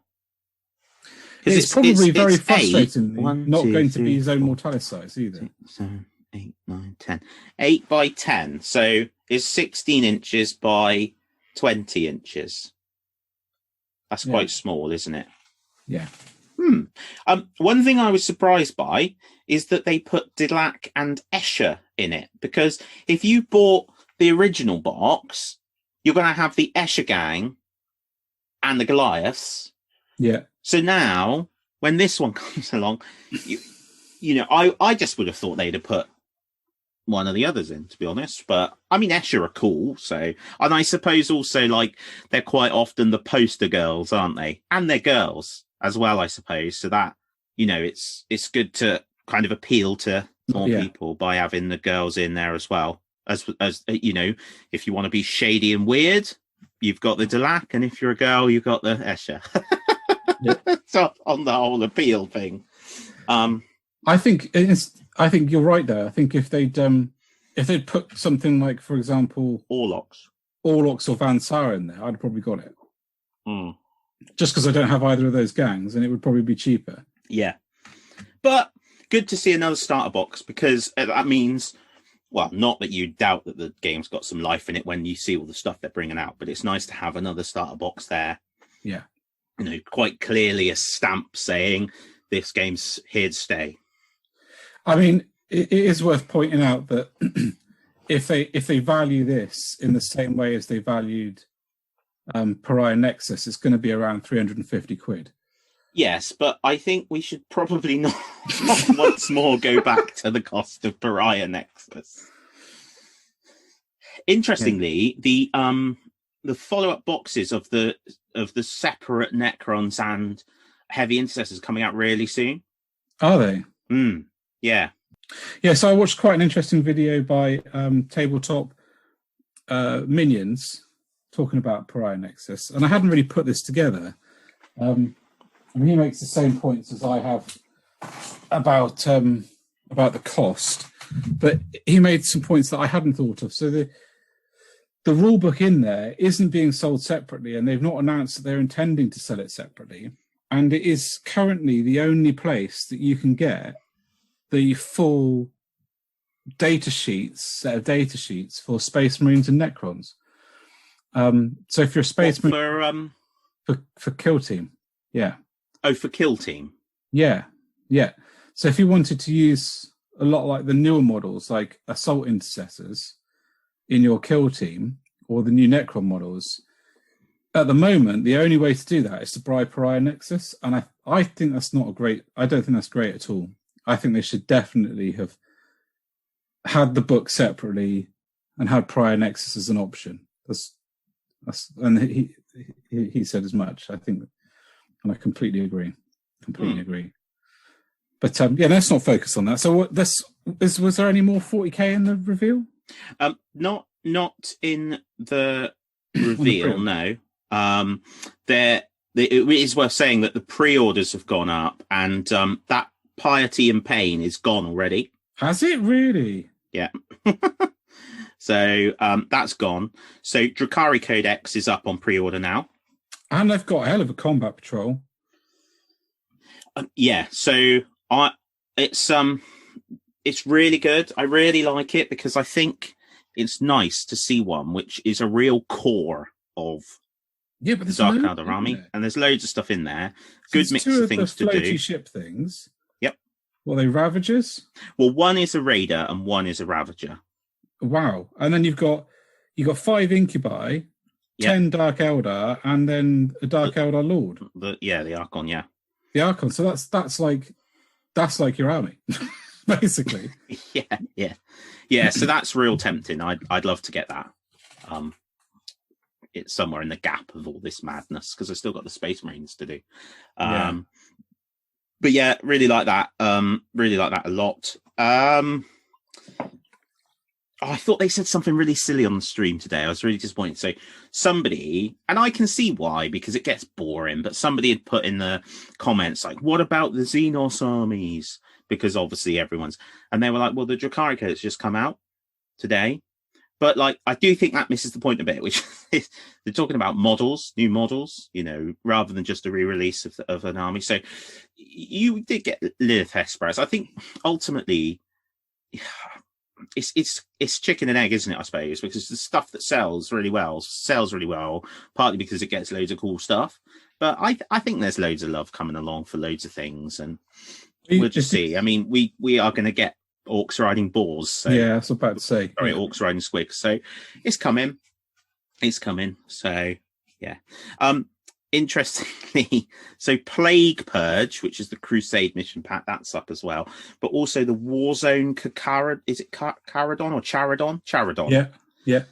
It's probably very frustrating not going to be zone mortalis size either.
6, 7, 8, 9, 10. 8 by 10. So it's 16 inches by 20 inches. That's quite small, isn't it?
Yeah.
One thing I was surprised by is that they put Dilak and Escher in it, because if you bought the original box, you're going to have the Escher gang and the Goliaths.
Yeah.
So now, when this one comes along, you know, I just would have thought they'd have put one of the others in, to be honest. But I mean, Escher are cool, so, and I suppose also like they're quite often the poster girls, aren't they? And they're girls as well, I suppose. So that, you know, it's good to kind of appeal to more people by having the girls in there as well. As you know, if you want to be shady and weird, you've got the Dilak, and if you're a girl, you've got the Escher. So on the whole appeal thing,
I think you're right there. I think if they'd put something like, for example,
Orlox
or Van Saar in there, I'd probably got it. Just because I don't have either of those gangs, and it would probably be cheaper.
Yeah, but good to see another starter box, because that means, well, not that you doubt that the game's got some life in it when you see all the stuff they're bringing out, but it's nice to have another starter box there.
Yeah.
You know, quite clearly a stamp saying this game's here to stay.
I mean, it is worth pointing out that if they value this in the same way as they valued Pariah Nexus, it's going to be around 350 quid.
Yes, but I think we should probably not once more go back to the cost of Pariah Nexus. Interestingly, the follow-up boxes of the separate Necrons and Heavy Intercessors coming out really soon.
Are they?
Yeah.
Yeah, so I watched quite an interesting video by Tabletop Minions talking about Pariah Nexus, and I hadn't really put this together. And he makes the same points as I have about the cost, but he made some points that I hadn't thought of. So the rule book in there isn't being sold separately, and they've not announced that they're intending to sell it separately. And it is currently the only place that you can get the full set of data sheets for Space Marines and Necrons. So if you're a Space Marine for Kill Team, yeah.
Oh, for Kill Team.
Yeah. So if you wanted to use a lot like the newer models, like Assault Intercessors, in your Kill Team, or the new Necron models, at the moment, the only way to do that is to buy Pariah Nexus, and I think that's not I don't think that's great at all. I think they should definitely have had the book separately and had Pariah Nexus as an option. And he said as much, I think, and I completely agree. But let's not focus on that. So was there any more 40k in the reveal?
Not in the reveal, no. It is worth saying that the pre-orders have gone up, and that Piety and Pain is gone already.
Has it really?
Yeah. So that's gone. So Drukhari Codex is up on pre-order now.
And they've got a hell of a combat patrol.
Yeah, so it's really good. I really like it, because I think it's nice to see one which is a real core of
the
Dark Elder army, and there's loads of stuff in there. Good mix of things to do.
Ship things.
Yep.
What are they, Ravagers?
Well, one is a Raider and one is a Ravager.
Wow. And then you've got 5 Incubi, 10 Dark Eldar, and then a Dark Eldar Lord.
The Archon, yeah.
The Archon. So that's like your army, basically.
Yeah. So that's real tempting. I'd love to get that. It's somewhere in the gap of all this madness because I've still got the Space Marines to do. But yeah, really like that. Really like that a lot. I thought they said something really silly on the stream today. I was really disappointed. So somebody, and I can see why, because it gets boring, but somebody had put in the comments, like, what about the Xenos armies? Because obviously everyone's, and they were like, well, the Drakari code's just come out today. But like, I do think that misses the point a bit, which is they're talking about models, new models, rather than just a re-release of an army. So you did get Lilith Hesperus. I think ultimately it's chicken and egg, isn't it? I suppose, because the stuff that sells really well, partly because it gets loads of cool stuff. But I think there's loads of love coming along for loads of things, and we'll just see. I mean, we are going to get orcs riding boars. So,
yeah, I was about to say.
Sorry, orcs riding squigs. So it's coming. So yeah. Interestingly, so Plague Purge, which is the Crusade mission pack, that's up as well. But also the Warzone is it Caradon or Charadon? Charadon.
Yeah.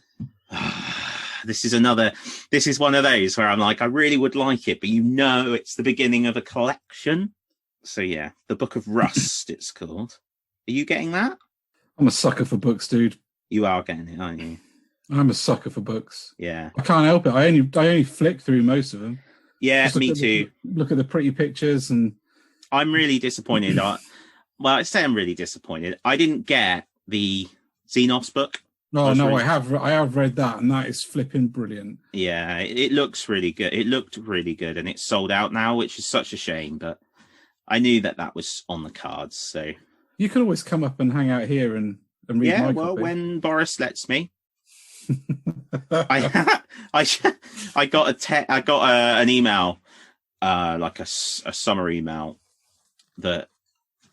This is one of those where I'm like, I really would like it, but it's the beginning of a collection. So yeah, the Book of Rust, it's called. Are you getting that?
I'm a sucker for books, dude.
You are getting it, aren't you?
I'm a sucker for books.
Yeah.
I can't help it. I only flick through most of them.
Yeah, me too.
Look at the pretty pictures, and
I'm really disappointed. I say I'm really disappointed. I didn't get the Xenos book.
No, I have read that, and that is flipping brilliant.
Yeah, it looks really good. It looked really good, and it's sold out now, which is such a shame. But I knew that was on the cards. So
you can always come up and hang out here and read.
Yeah,
my
well,
copy.
when Boris lets me. I got an email, like a summer email that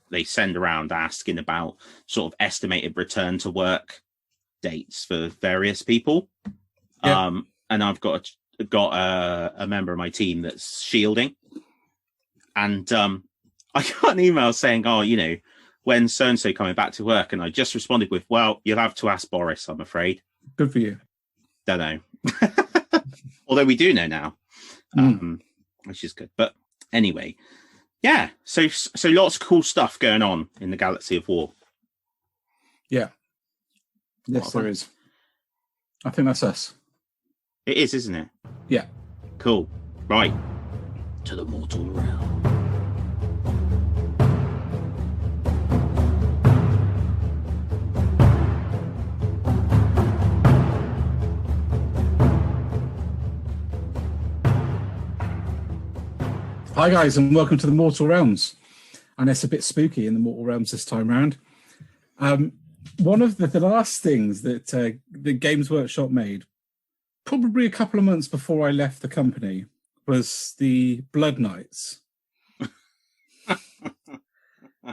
they send around asking about sort of estimated return to work dates for various people. Yeah. And I've got a member of my team that's shielding, and I got an email saying, when so and so coming back to work, and I just responded with, well, you'll have to ask Boris, I'm afraid.
Good for you.
Don't know. Although we do know now, which is good. But anyway, yeah. So lots of cool stuff going on in the Galaxy of War.
Yeah. Yes, there is. I think that's us.
It is, isn't it?
Yeah.
Cool. Right. To the mortal realm.
Hi guys, and welcome to the Mortal Realms. And it's a bit spooky in the Mortal Realms this time round. One of the last things that the Games Workshop made, probably a couple of months before I left the company, was the Blood Knights.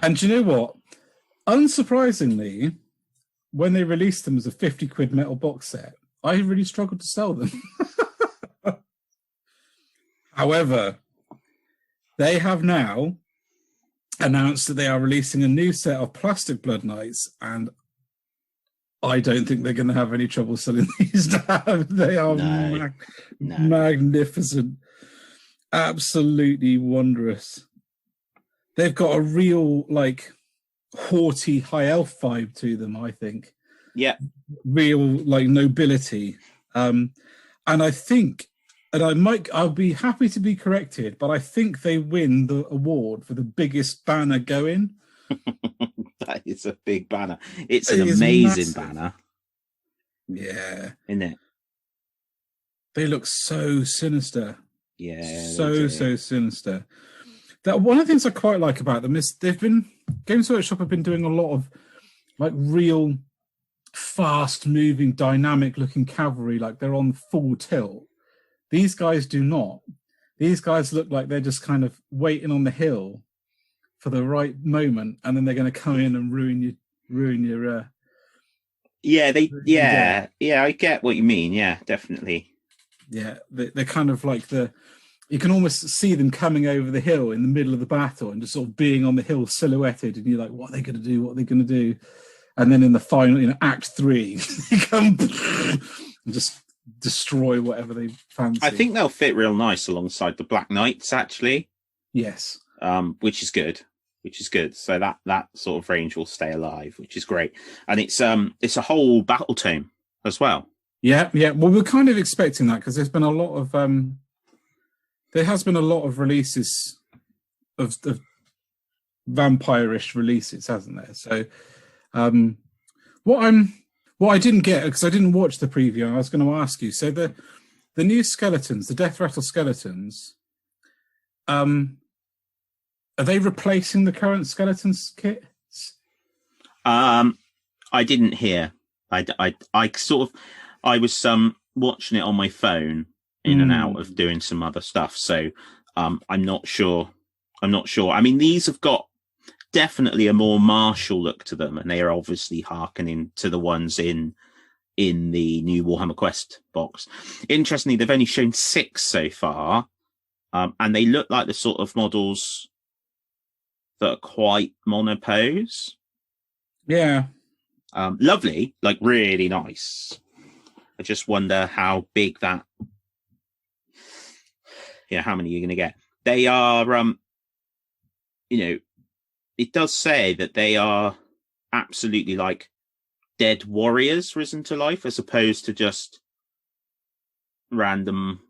And do you know what? Unsurprisingly, when they released them as a 50 quid metal box set, I really struggled to sell them. However, they have now announced that they are releasing a new set of plastic Blood Knights, and I don't think they're going to have any trouble selling these now. They are magnificent. Absolutely wondrous. They've got a real, haughty high elf vibe to them, I think.
Yeah.
Real, nobility. And I think... And I'll be happy to be corrected, but I think they win the award for the biggest banner going.
That is a big banner. It's an amazing banner.
Yeah.
Isn't it?
They look so sinister.
Yeah.
So sinister. That one of the things I quite like about them is Games Workshop have been doing a lot of real fast moving, dynamic looking cavalry, like they're on full tilt. These guys do not. These guys look like they're just kind of waiting on the hill for the right moment, and then they're going to come in and ruin your.
I get what you mean. Yeah, definitely.
Yeah, they're kind of like you can almost see them coming over the hill in the middle of the battle and just sort of being on the hill silhouetted, and you're like, what are they going to do? What are they going to do? And then in the final, Act 3, they come and just destroy whatever they fancy.
I think they'll fit real nice alongside the Black Knights, actually.
Yes.
Which is good. So that sort of range will stay alive, which is great. And it's a whole battle tome as well.
Yeah. Well, we're kind of expecting that because there's been a lot of there has been a lot of releases of vampire-ish releases, hasn't there? So what I didn't get, because I didn't watch the preview, I was going to ask you. So the new skeletons, the Death Rattle skeletons, are they replacing the current skeletons kits?
I didn't hear. I was watching it on my phone in and out of doing some other stuff, so I'm not sure. I mean, these have got definitely a more martial look to them, and they are obviously hearkening to the ones in the new Warhammer Quest box. Interestingly, they've only shown 6 so far, and they look like the sort of models that are quite monopose.
Yeah.
Lovely, like really nice. I just wonder how big that, how many you're going to get. They are, it does say that they are absolutely like dead warriors risen to life, as opposed to just random.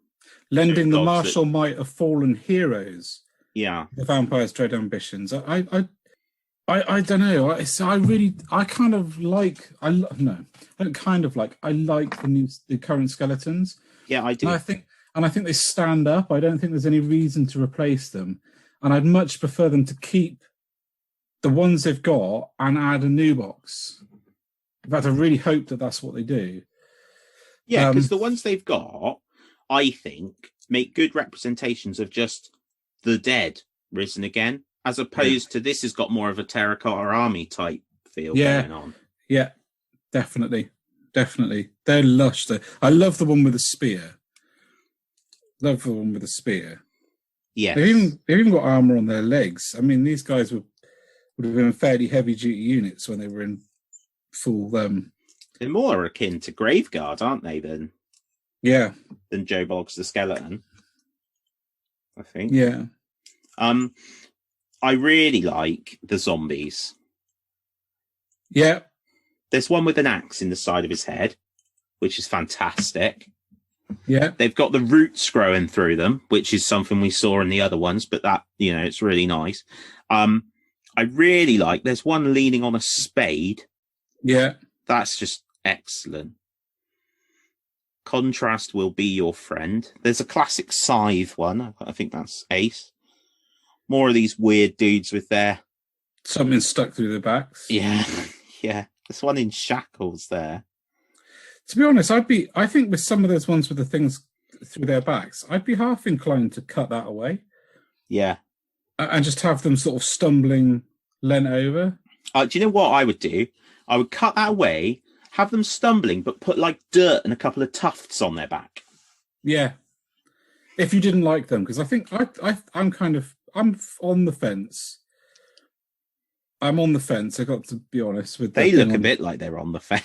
Lending the martial might of fallen heroes.
Yeah.
The vampires' dread ambitions. I don't know. I like the current skeletons.
Yeah, I do.
And I think they stand up. I don't think there's any reason to replace them. And I'd much prefer them to keep the ones they've got and add a new box. In fact, I really hope that that's what they do.
Yeah, because the ones they've got, I think, make good representations of just the dead risen again, as opposed to this has got more of a terracotta army type feel going on.
Yeah, definitely. They're lush. I love the one with the spear.
Yes.
They've even got armor on their legs. I mean, these guys would have been fairly heavy duty units when they were in full.
They're more akin to Graveguard, aren't they? Than Joe Boggs the Skeleton, I think.
Yeah.
I really like the zombies.
Yeah.
There's one with an axe in the side of his head, which is fantastic.
Yeah.
They've got the roots growing through them, which is something we saw in the other ones, but that, it's really nice. I really like, there's one leaning on a spade.
Yeah.
That's just excellent. Contrast will be your friend. There's a classic scythe one. I think that's Ace. More of these weird dudes with their...
something stuck through their backs.
Yeah. There's one in shackles there.
To be honest, I think with some of those ones with the things through their backs, I'd be half inclined to cut that away.
Yeah.
And just have them sort of stumbling leant over.
Do you know what I would do? I would cut that away, have them stumbling, but put like dirt and a couple of tufts on their back.
Yeah. If you didn't like them, because I think I'm on the fence. I'm on the fence. I got to be honest with.
They look a bit like they're on the fence.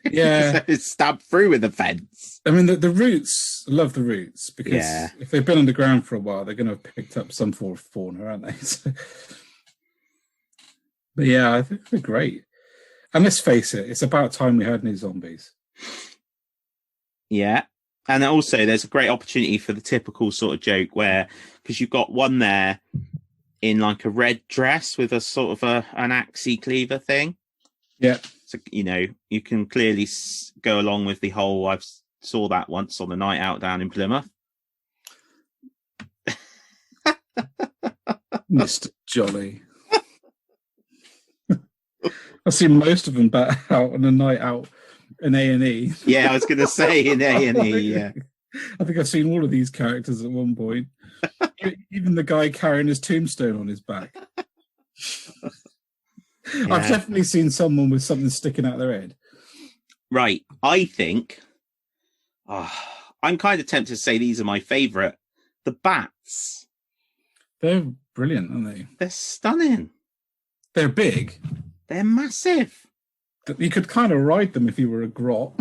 Yeah,
it's stabbed through with the fence.
I mean, the roots. Love the roots because if they've been underground for a while, they're going to have picked up some form of fauna, aren't they? So, but yeah, I think they're great. And let's face it, it's about time we had new zombies.
Yeah. And also there's a great opportunity for the typical sort of joke where, because you've got one there in like a red dress with a sort of an axie cleaver thing.
Yeah.
So, you can clearly go along with the whole, I saw that once on the night out down in Plymouth.
Mr. Jolly. I've seen most of them back out on a night out in A&E.
Yeah, I was going to say in A&E, yeah.
I think I've seen all of these characters at one point. Even the guy carrying his tombstone on his back. I've definitely seen someone with something sticking out their head.
Right. I think I'm kind of tempted to say these are my favourite. The bats.
They're brilliant, aren't they?
They're stunning.
They're big.
They're massive.
You could kind of ride them if you were a grot.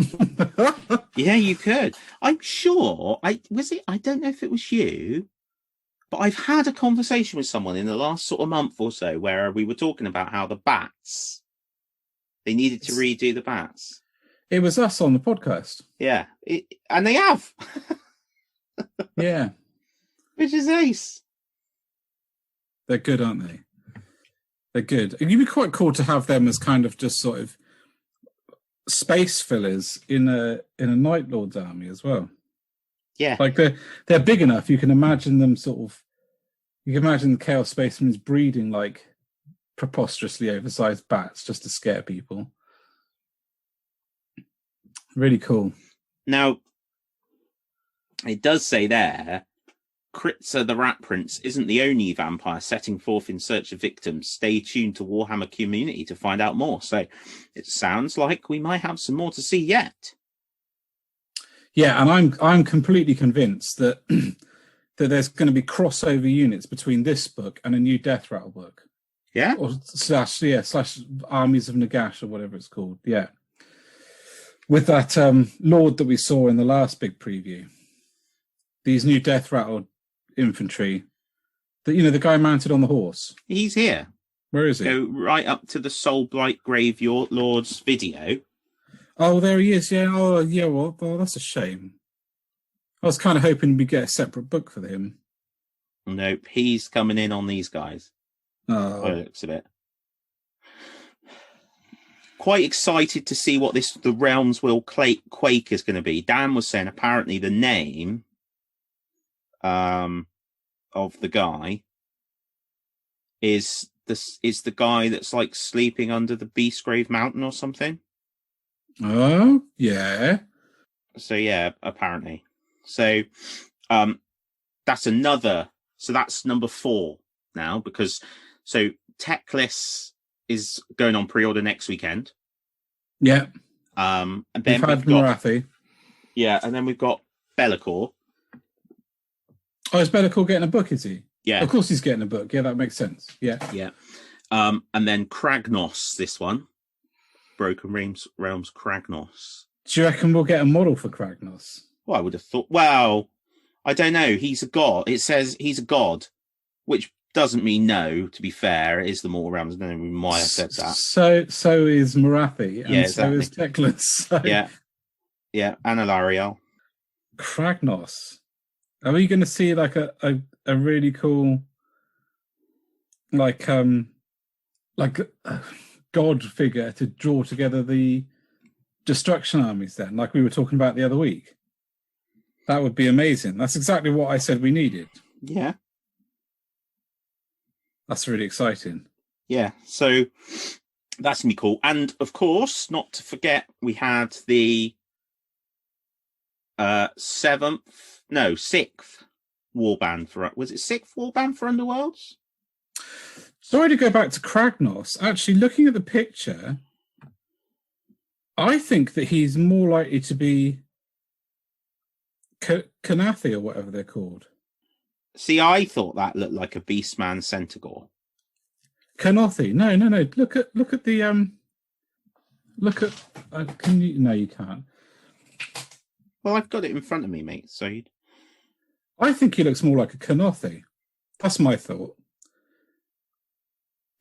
Yeah, you could. I'm sure. I don't know if it was you, but I've had a conversation with someone in the last sort of month or so where we were talking about how the bats, they needed to redo the bats.
It was us on the podcast.
Yeah, and they have.
Yeah.
Which is ace.
They're good, aren't they? They're good. It'd be quite cool to have them as kind of just sort of space fillers in a Night Lord's army as well.
Yeah.
Like they're big enough, you can imagine them sort of, you can imagine the Chaos Spacemen's breeding like preposterously oversized bats just to scare people. Really cool.
Now, it does say there, Kritza the Rat Prince isn't the only vampire setting forth in search of victims. Stay tuned to Warhammer Community to find out more. So it sounds like we might have some more to see yet.
Yeah, and I'm completely convinced that that there's going to be crossover units between this book and a new Death Rattle book.
Yeah?
Or slash Armies of Nagash or whatever it's called. Yeah. With that Lord that we saw in the last big preview. These new Death Rattle infantry. The guy mounted on the horse.
He's here.
Where is he?
Go right up to the Soul Blight Graveyard Lord's video.
Oh, there he is. Yeah. Oh, yeah. Well, that's a shame. I was kind of hoping we get a separate book for him.
Nope. He's coming in on these guys.
Oh.
By the looks of it. Quite excited to see what the Realms Will Quake is going to be. Dan was saying apparently the name of the guy is the guy that's like sleeping under the Beastgrave Mountain or something.
Oh, yeah.
So yeah, apparently. So that's number 4 now, because so Techless is going on pre-order next weekend.
Yeah.
And then
we've had Marathi.
Yeah, and then we've got Bellicor.
Oh, is Bellicor getting a book, is he?
Yeah.
Of course he's getting a book. Yeah, that makes sense. Yeah.
Yeah. And then Kragnos, this one. Broken Realms Kragnos.
Do you reckon we'll get a model for Kragnos?
Well, I would have thought. Well, I don't know. He's a god. It says he's a god, which doesn't mean no. To be fair, it is the Mortal Realms. I don't know why I said that.
So is Marathi, and
yeah, exactly.
So is Techless. So.
Yeah, and Alariel.
Kragnos. Are we going to see like a really cool, like god figure to draw together the destruction armies then, like we were talking about the other week? That would be amazing. That's exactly what I said we needed.
Yeah.
That's really exciting.
Yeah, so that's going to be cool. And, of course, not to forget, we had the 6th warband for... Was it 6th warband for Underworlds?
Sorry to go back to Kragnos. Actually, looking at the picture, I think that he's more likely to be Kanathi or whatever they're called.
See, I thought that looked like a Beastman Centaur.
Kanothi. No. Look at the can you? No, you can't.
Well, I've got it in front of me, mate. So
I think he looks more like a Kanothi. That's my thought.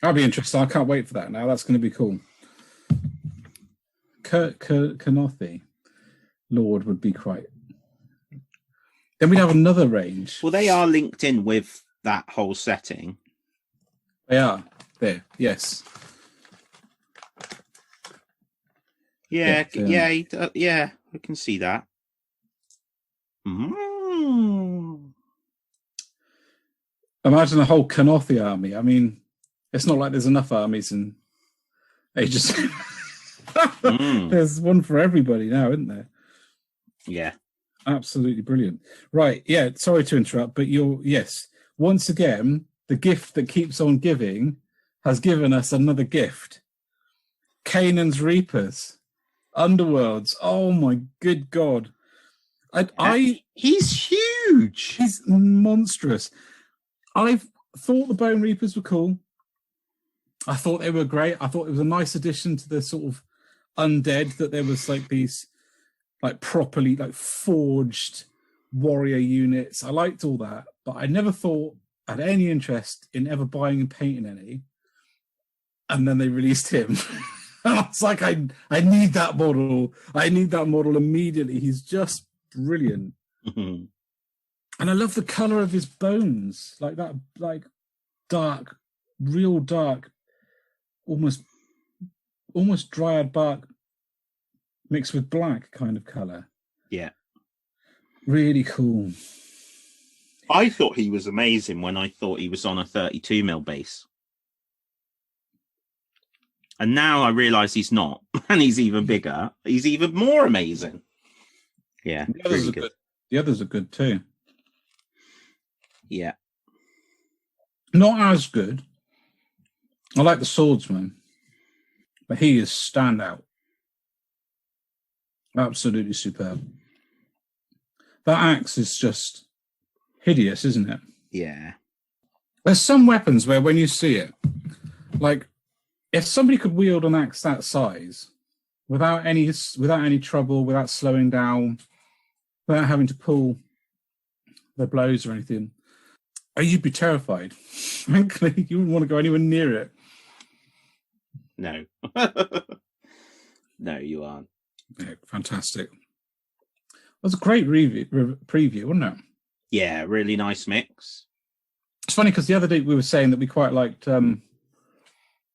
That'll be interesting. I can't wait for that now. That's going to be cool. Kanothi Lord would be quite. Then we'd have another range.
Well, they are linked in with that whole setting.
They are. There, yes.
Yeah, I can see that.
Imagine the whole Kanothi army. I mean, it's not like there's enough armies in Ages. There's one for everybody now, isn't there?
Yeah.
Absolutely brilliant. Right, yeah, sorry to interrupt, but yes, once again, the gift that keeps on giving has given us another gift. Canaan's Reapers, Underworlds. Oh my good God.
He's huge.
He's monstrous. I thought the Bone Reapers were cool. I thought they were great. I thought it was a nice addition to the sort of undead, that there was like these like properly like forged warrior units. I liked all that, but I never thought I had any interest in ever buying and painting any. And then they released him. And I was like, I need that model. I need that model immediately. He's just brilliant.
Mhm.
And I love the color of his bones, like that, like dark, real dark, almost dryad bark mixed with black kind of color.
Yeah.
Really cool.
I thought he was amazing when I thought he was on a 32mm base. And now I realise he's not. And he's even bigger. He's even more amazing. Yeah.
The others are good. The others are good too.
Yeah.
Not as good. I like the swordsman, but he is standout. Absolutely superb. That axe is just hideous, isn't it?
Yeah.
There's some weapons where when you see it, like if somebody could wield an axe that size without any trouble, without slowing down, without having to pull their blows or anything, you'd be terrified. Frankly, you wouldn't want to go anywhere near it.
No. No, you aren't.
Yeah, fantastic. It was a great preview, wasn't it?
Yeah, really nice mix.
It's funny because the other day we were saying that we quite liked it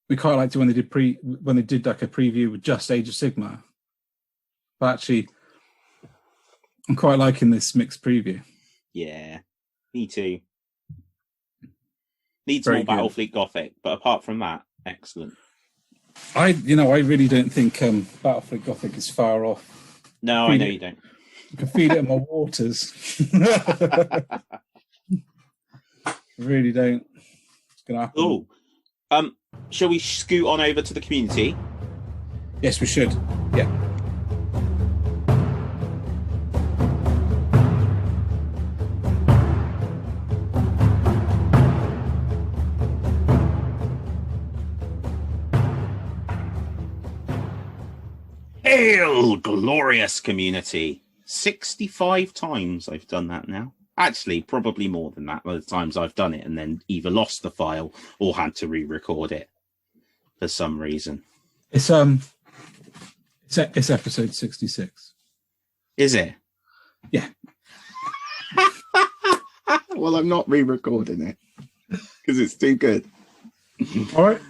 when they did like a preview with just Age of Sigmar. But actually, I'm quite liking this mixed preview.
Yeah, me too. Needs
Very
more
good.
Battlefleet Gothic, but apart from that, excellent.
I really don't think Battlefleet Gothic is far off.
No, I know you don't.
I can feel it in my waters. Really don't. It's gonna happen.
Oh, shall we scoot on over to the community?
Yes, we should. Yeah.
Hail, glorious community. 65 times I've done that now. Actually, probably more than that by the times I've done it and then either lost the file or had to re-record it for some reason.
It's episode 66.
Is it?
Yeah.
Well, I'm not re-recording it because it's too good.
All right.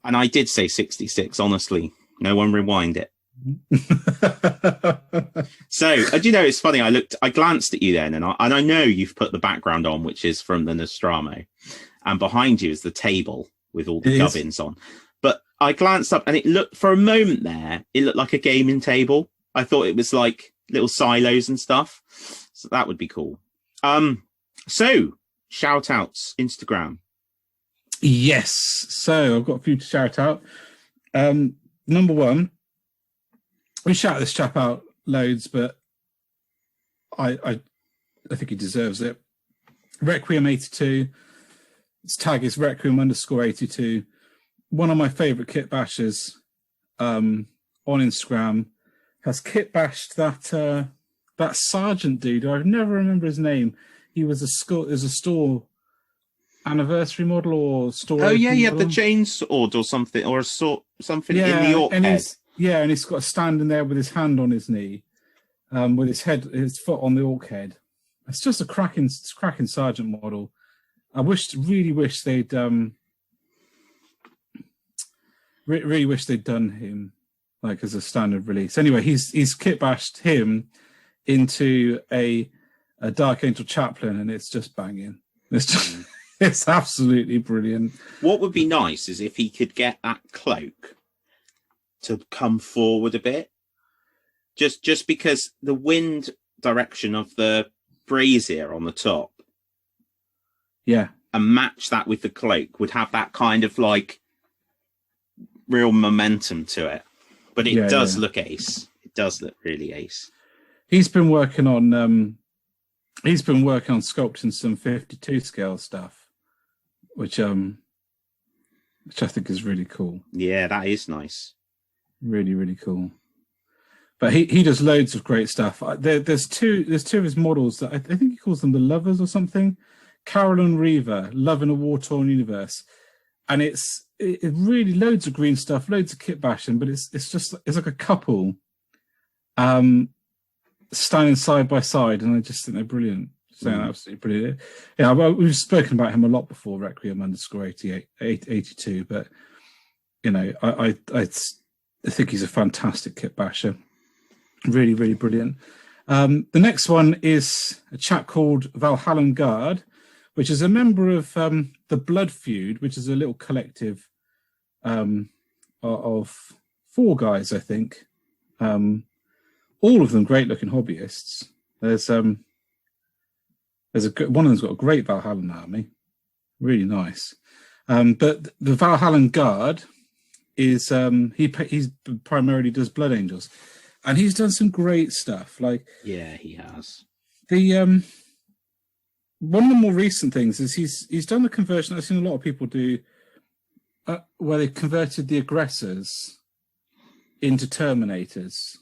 And I did say 66, honestly. No one rewind it. So, do you know, it's funny. I glanced at you then, and I know you've put the background on, which is from the Nostromo, and behind you is the table with all the gubbins on. But I glanced up, and it looked for a moment there. It looked like a gaming table. I thought it was like little silos and stuff. So that would be cool. So shout outs, Instagram.
Yes. So I've got a few to shout out. Number one, we shout this chap out loads, but I think he deserves it. Requiem82. His tag is Requiem_82. One of my favourite kit bashers on Instagram has kit bashed that sergeant dude. I never remember his name. He was a store anniversary model or store.
Oh yeah, he had the
model.
chainsword or something, or something in the orc head.
And he's got a standing there with his hand on his knee, with his foot on the orc head. It's just a cracking sergeant model. I really wish they'd really wish they'd done him like as a standard release. Anyway, he's kit bashed him into a Dark Angel chaplain, and it's just banging. It's just it's absolutely brilliant.
What would be nice is if he could get that cloak to come forward a bit, just because the wind direction of the brazier on the top,
yeah,
and match that with the cloak would have that kind of like real momentum to it, but it does
yeah.
look ace. It does look really ace.
He's been working on sculpting some 52 scale stuff, which I think is really cool.
Yeah, that is nice.
Really, really cool. But he does loads of great stuff. There's two of his models that I think he calls them the Lovers or something. Carol and Reva, Love in a War-Torn Universe. And it really loads of green stuff, loads of kit bashing, but it's like a couple standing side by side, and I just think they're brilliant. Absolutely brilliant. Yeah, well, we've spoken about him a lot before, Requiem_82, but you know, I think he's a fantastic kit basher. Really, really brilliant. The next one is a chap called Valhallan Guard, which is a member of the Blood Feud, which is a little collective of 4 guys, I think. All of them great-looking hobbyists. There's one of them's got a great Valhallan army, really nice. But the Valhallan Guard is he's primarily does Blood Angels. And he's done some great stuff. Like,
yeah, he has.
The one of the more recent things is he's done the conversion I've seen a lot of people do, where they converted the aggressors into Terminators,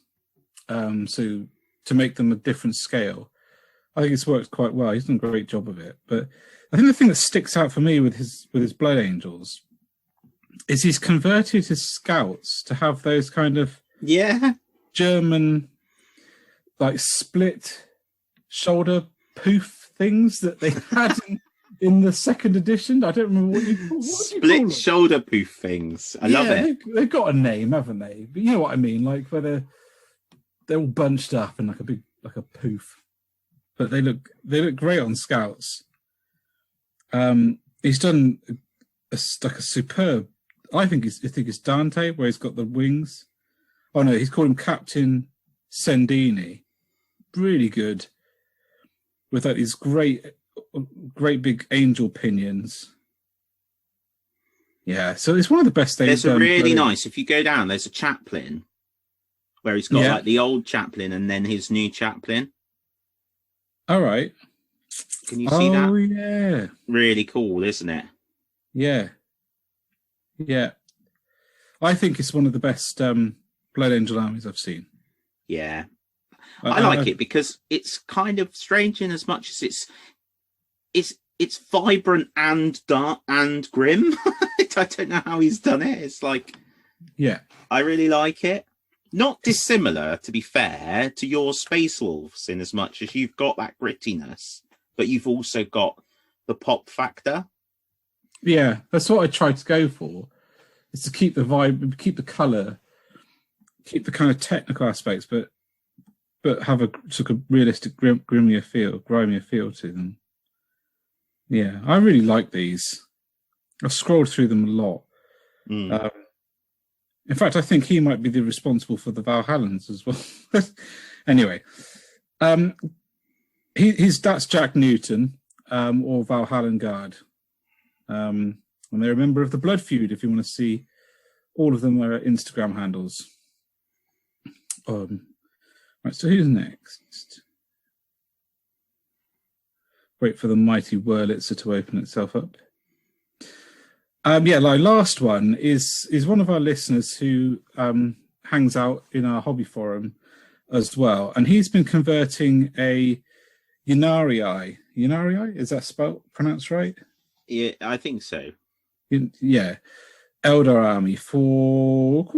so to make them a different scale. I think it's worked quite well. He's done a great job of it. But I think the thing that sticks out for me with his Blood Angels is he's converted his scouts to have those kind of German, like, split shoulder poof things that they had in the 2nd edition. I don't remember what you call
split shoulder poof things. I love it.
They've got a name, haven't they? But you know what I mean, like where they're all bunched up in like a poof. But they look great on scouts. He's done a superb. I think it's Dante, where he's got the wings. Oh no, he's called him Captain Sendini. Really good. With like these great big angel pinions. Yeah, so it's one of the best things.
There's a really nice, if you go down, there's a chaplain where he's got like the old chaplain and then his new chaplain.
All right.
Can you see that?
Oh yeah.
Really cool, isn't it?
Yeah. Yeah. I think it's one of the best Blood Angel armies I've seen.
Yeah. I like it because it's kind of strange in as much as it's vibrant and dark and grim. I don't know how he's done it. It's like,
yeah,
I really like it. Not dissimilar, to be fair, to your Space Wolves, in as much as you've got that grittiness, but you've also got the pop factor.
Yeah, that's what I tried to go for. Is to keep the vibe, keep the colour, keep the kind of technical aspects, but have a sort of realistic, grimier feel to them. Yeah, I really like these. I've scrolled through them a lot. In fact, I think he might be the responsible for the Valhallans as well. Anyway, that's Jack Newton, or Valhallan Guard. And they're a member of the Blood Feud, if you want to see all of them are Instagram handles. Right, so who's next? Wait for the mighty Wurlitzer to open itself up. My last one is one of our listeners who hangs out in our hobby forum as well, and he's been converting a Yunarii. Yunarii, is that pronounced right?
Yeah, I think so.
Yeah, Eldar army for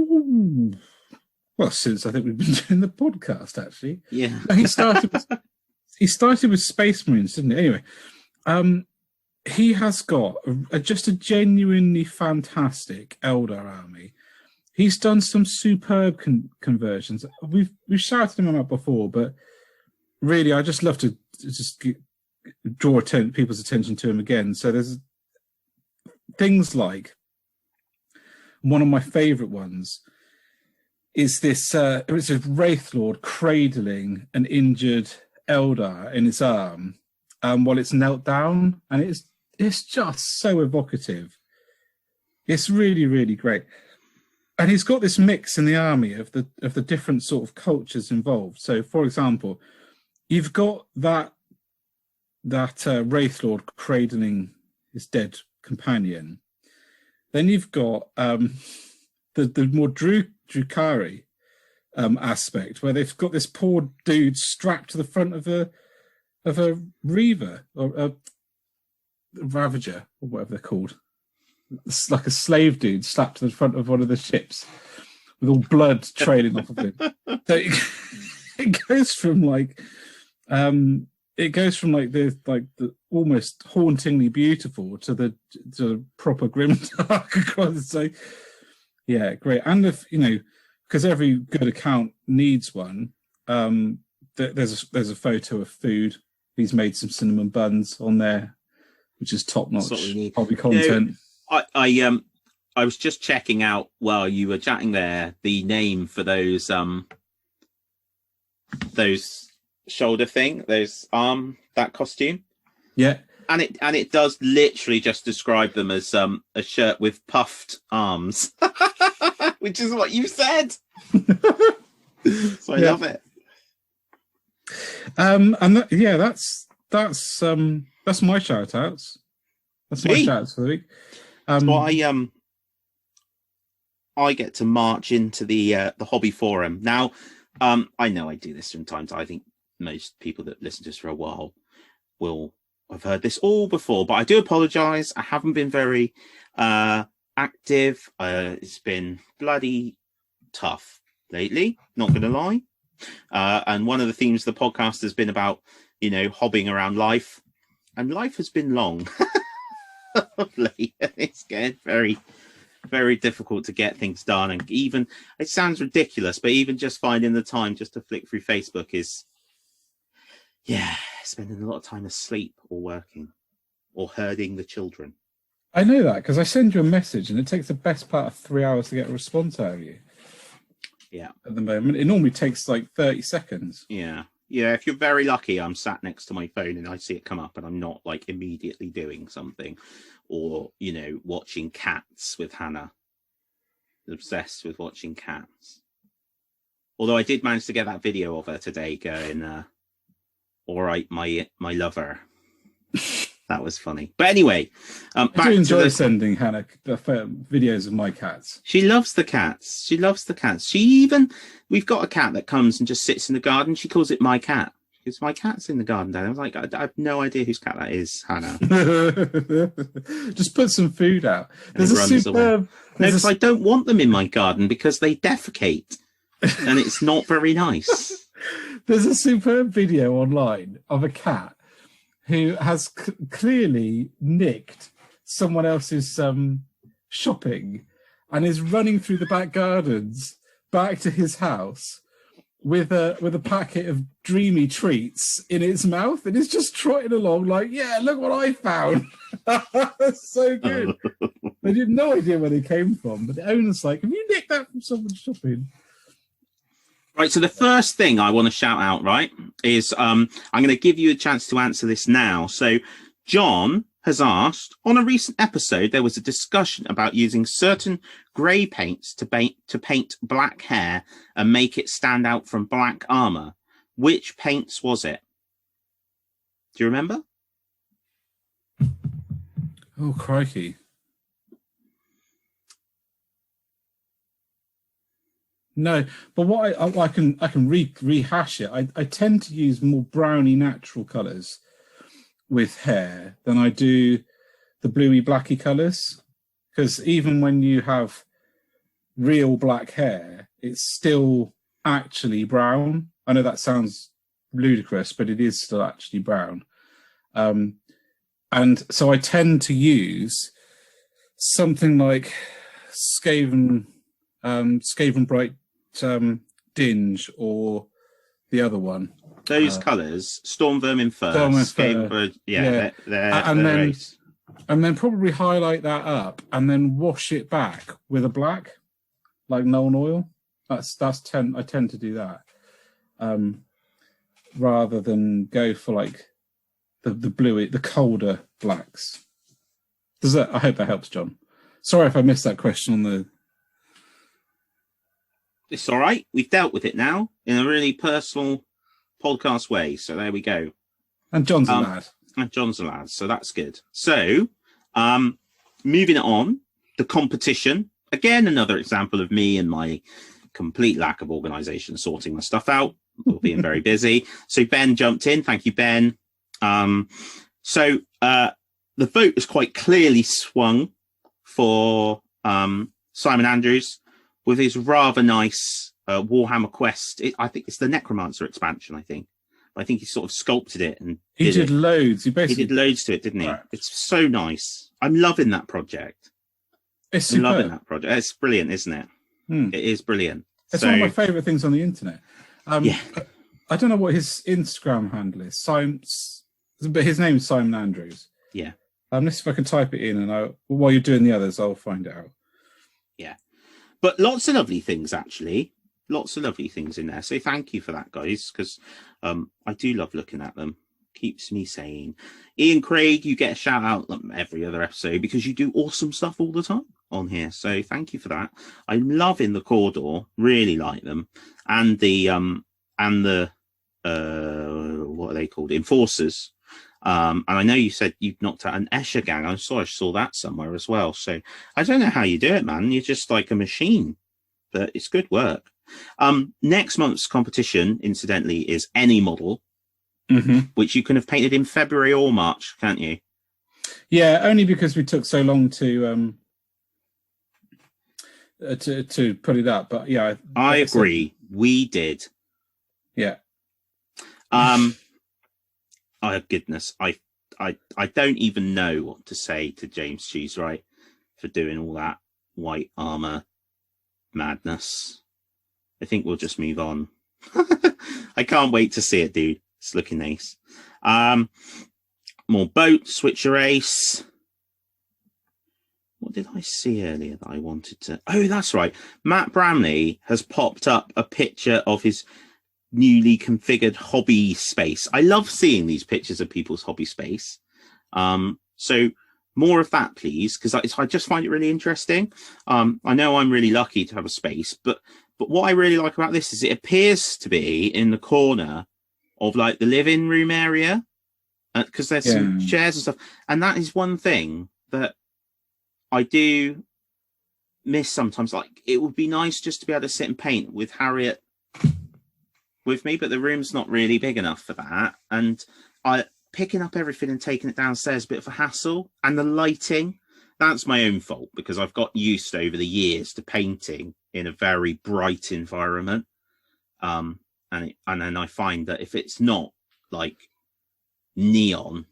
since I think we've been doing the podcast actually.
Yeah,
he started with Space Marines, didn't he? Anyway, he has got just a genuinely fantastic Eldar army. He's done some superb conversions. We've shouted him out before, but really, I just love to just draw people's attention to him again. So there's things like one of my favourite ones is this. It's a Wraith Lord cradling an injured Eldar in its arm while it's knelt down, and it's just so evocative. It's really, really great. and he's got this mix in the army of the different sort of cultures involved. So, for example, you've got that Wraith Lord cradling his dead companion. Then you've got the more Drukari aspect, where they've got this poor dude strapped to the front of a Reaver or a Ravager or whatever they're called. It's like a slave dude strapped to the front of one of the ships with all blood trailing off of him. So it goes from like the almost hauntingly beautiful to the proper grimdark across. So yeah, great. And if because every good account needs one. There's a photo of food. He's made some cinnamon buns on there, which is top notch hobby content.
I was just checking out while you were chatting there the name for those shoulder thing, that costume.
Yeah.
And it does literally just describe them as a shirt with puffed arms, which is what you said. So I love it. That's
my shout outs. That's my shout outs for the week.
So I get to march into the hobby forum now. I know I do this from time to time. I think most people that listen to us for a while will have heard this all before, but I do apologize. I haven't been very active. It's been bloody tough lately, not gonna lie. And one of the themes of the podcast has been about hobbying around life, and life has been long. It's getting very, very difficult to get things done, and even it sounds ridiculous, but even just finding the time just to flick through Facebook is spending a lot of time asleep or working or herding the children.
I know that because I send you a message and it takes the best part of 3 hours to get a response out of you.
Yeah,
at the moment it normally takes like 30 seconds.
Yeah, if you're very lucky, I'm sat next to my phone and I see it come up and I'm not like immediately doing something or watching Cats with Hannah. Obsessed with watching Cats, although I did manage to get that video of her today going all right, my lover. That was funny. But anyway,
I do enjoy sending Hannah videos of my cats.
She loves the cats. We've got a cat that comes and just sits in the garden. She calls it my cat. Because my cat's in the garden, Dad. I was like, I have no idea whose cat that is, Hannah.
Just put some food out. There's a superb...
because I don't want them in my garden because they defecate. And it's not very nice.
There's a superb video online of a cat who has clearly nicked someone else's shopping and is running through the back gardens back to his house with a packet of dreamy treats in its mouth, and it's just trotting along like, yeah, look what I found. That's so good. They had no idea where they came from, but the owner's like, have you nicked that from someone's shopping?
Right, so the first thing I want to shout out, right, is I'm going to give you a chance to answer this now. So John has asked, on a recent episode, there was a discussion about using certain grey paints to paint black hair and make it stand out from black armour. Which paints was it? Do you remember?
Oh, crikey. No, but what I can rehash it. I tend to use more browny natural colours with hair than I do the bluey blacky colours, because even when you have real black hair, it's still actually brown. I know that sounds ludicrous, but it is still actually brown. And so I tend to use something like Skaven Bright Dinge, or the other one.
Those colours, Storm Vermin first, they're
and then probably highlight that up and then wash it back with a black, like Nuln Oil. I tend to do that, rather than go for like the bluey, the colder blacks. I hope that helps, John. Sorry if I missed that question on the.
it's all right. We've dealt with it now in a really personal podcast way. So there we go.
And John's a lad.
And John's a lad. So that's good. So moving on, the competition. Again, another example of me and my complete lack of organization, sorting my stuff out, or being very busy. So Ben jumped in. Thank you, Ben. So the vote is quite clearly swung for Simon Andrews with his rather nice Warhammer Quest. I think it's the Necromancer expansion, I think. I think he sort of sculpted it and
he did loads. He did
loads to it, didn't he? Right. It's so nice. I'm loving that project.
I'm
loving that project. It's brilliant, isn't it? It is brilliant.
It's one of my favourite things on the internet. I don't know what his Instagram handle is. But his name is Simon Andrews.
Yeah.
Let's see if I can type it in, and while you're doing the others, I'll find it out.
Yeah. But lots of lovely things, actually. Lots of lovely things in there. So thank you for that, guys, because I do love looking at them. Keeps me sane. Ian Craig, you get a shout out every other episode because you do awesome stuff all the time on here. So thank you for that. I'm loving the Cawdor. Really like them. And the what are they called? Enforcers. And I know you said you've knocked out an Escher gang. I saw that somewhere as well. So I don't know how you do it, man. You're just like a machine, but it's good work. Next month's competition, incidentally, is any model, which you can have painted in February or March, can't you?
Yeah, only because we took so long to put it up. But yeah,
I agree. We did.
Yeah.
Oh goodness, I don't even know what to say to James Cheesewright for doing all that white armor madness. I think we'll just move on. I can't wait to see it, dude. It's looking nice. More boat, switcher ace. What did I see earlier that I wanted to... Oh, that's right. Matt Bramley has popped up a picture of his newly configured hobby space. I love seeing these pictures of people's hobby space. So more of that, please, because I just find it really interesting. I know I'm really lucky to have a space, but what I really like about this is it appears to be in the corner of like the living room area, because there's some chairs and stuff. And that is one thing that I do miss sometimes. Like, it would be nice just to be able to sit and paint with Harriet with me, but the room's not really big enough for that. And picking up everything and taking it downstairs is a bit of a hassle. And the lighting, that's my own fault, because I've got used over the years to painting in a very bright environment. And then I find that if it's not like neon,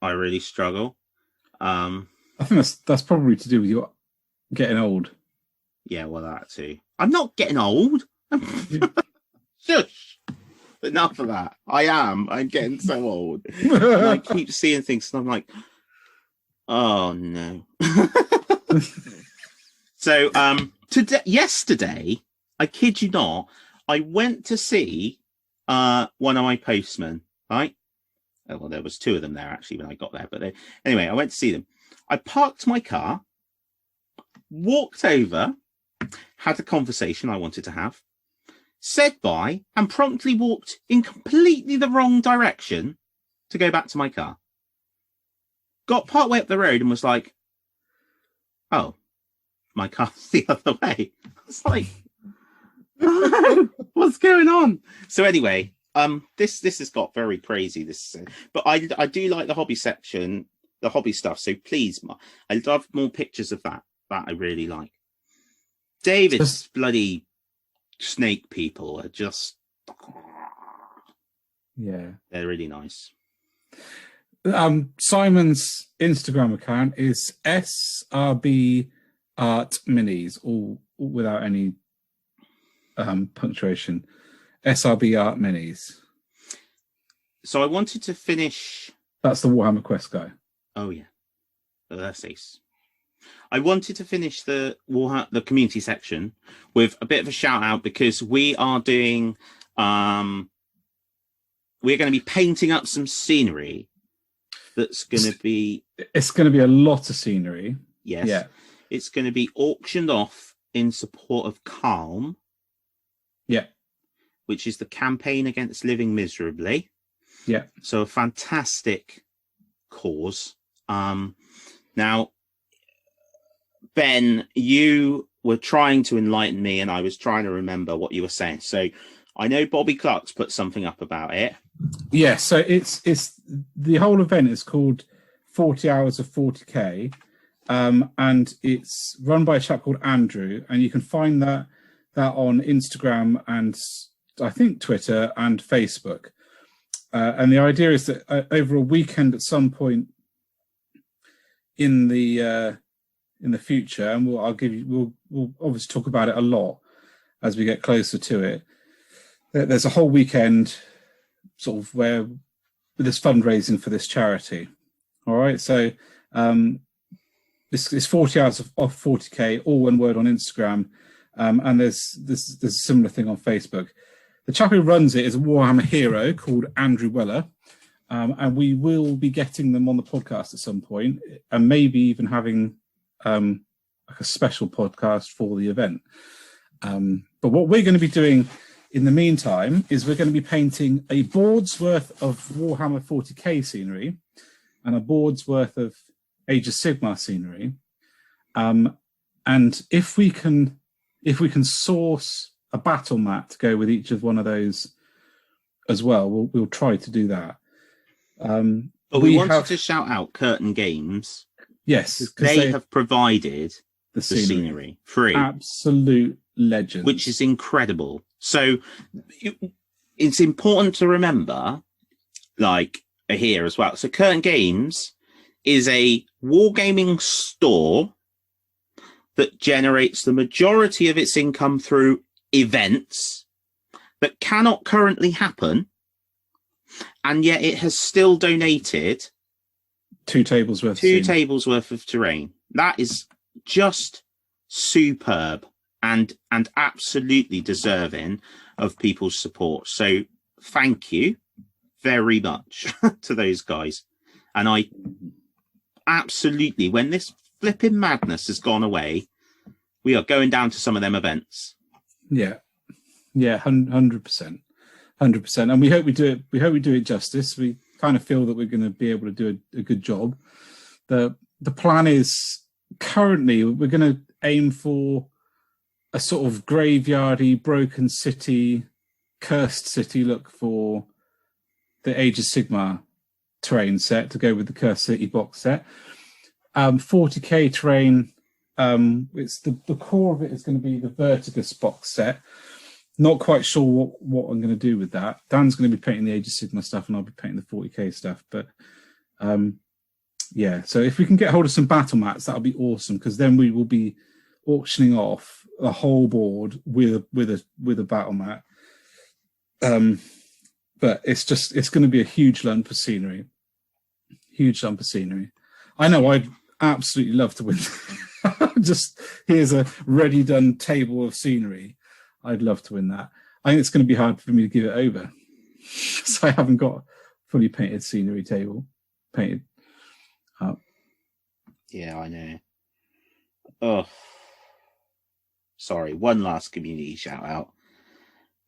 I really struggle.
I think that's probably to do with you getting old.
Yeah, well, that too. I'm not getting old. Shush. Enough of that. I'm getting so old. And I keep seeing things and I'm like, oh no. So yesterday, I kid you not, I went to see one of my postmen, right? Oh, well, there was two of them there actually when I got there, but anyway, I went to see them. I parked my car, walked over, had a conversation I wanted to have, said bye, and promptly walked in completely the wrong direction to go back to my car. Got partway up the road and was like, oh, my car's the other way. I was like, oh, what's going on? So anyway, this has got very crazy. But I do like the hobby section, the hobby stuff. So please, I love more pictures of that. That I really like. David's bloody snake people are just,
yeah,
they're really nice.
Simon's Instagram account is SRB Art Minis, all without any punctuation. SRB Art Minis.
So I wanted to finish.
That's the Warhammer Quest guy.
Oh yeah, that's ace. I wanted to finish the community section with a bit of a shout out, because we are doing we're going to be painting up some scenery. It's going to be
a lot of scenery.
Yes.
Yeah.
It's going to be auctioned off in support of Calm.
Yeah.
Which is the campaign against living miserably.
Yeah.
So a fantastic cause. Now, Ben, you were trying to enlighten me, and I was trying to remember what you were saying. So I know Bobby Clark's put something up about it.
Yeah, so it's the whole event is called 40 Hours of 40K, and it's run by a chap called Andrew, and you can find that on Instagram and I think Twitter and Facebook. And the idea is that over a weekend at some point in the future, and we'll obviously talk about it a lot as we get closer to it. There's a whole weekend sort of where there's fundraising for this charity. All right, so it's 40 hours of 40K, all one word on Instagram, and there's a similar thing on Facebook. The chap who runs it is a Warhammer hero called Andrew Weller, and we will be getting them on the podcast at some point, and maybe even having like a special podcast for the event. But what we're going to be doing in the meantime is we're going to be painting a board's worth of Warhammer 40K scenery and a board's worth of Age of Sigmar scenery. And if we can source a battle mat to go with each of one of those as well, we'll try to do that.
But we wanted to shout out Curtain Games.
Yes,
they have provided the scenery free.
Absolute legends.
Which is incredible. So it's important to remember, like here as well. So Curtain Games is a wargaming store that generates the majority of its income through events that cannot currently happen, and yet it has still donated
2 tables worth
of terrain. That is just superb and absolutely deserving of people's support. So thank you very much to those guys. And I absolutely, when this flipping madness has gone away, we are going down to some of them events.
Yeah, 100%, and we hope we do it justice. We kind of feel that we're going to be able to do a good job. The plan is currently we're going to aim for a sort of graveyardy, broken city, cursed city look for the Age of Sigmar terrain set to go with the Cursed City box set. 40K terrain. It's the core of it is going to be the Vertigus box set. Not quite sure what I'm going to do with that. Dan's going to be painting the Age of Sigmar stuff, and I'll be painting the 40K stuff. But yeah, so if we can get hold of some battle mats, that'll be awesome, because then we will be auctioning off a whole board with a battle mat. But it's going to be a huge lump of scenery. Huge lump of scenery. I know I'd absolutely love to win. Just here's a ready done table of scenery. I'd love to win that. I think it's going to be hard for me to give it over, so I haven't got a fully painted scenery table painted up.
Yeah, I know. Oh, sorry. One last community shout out.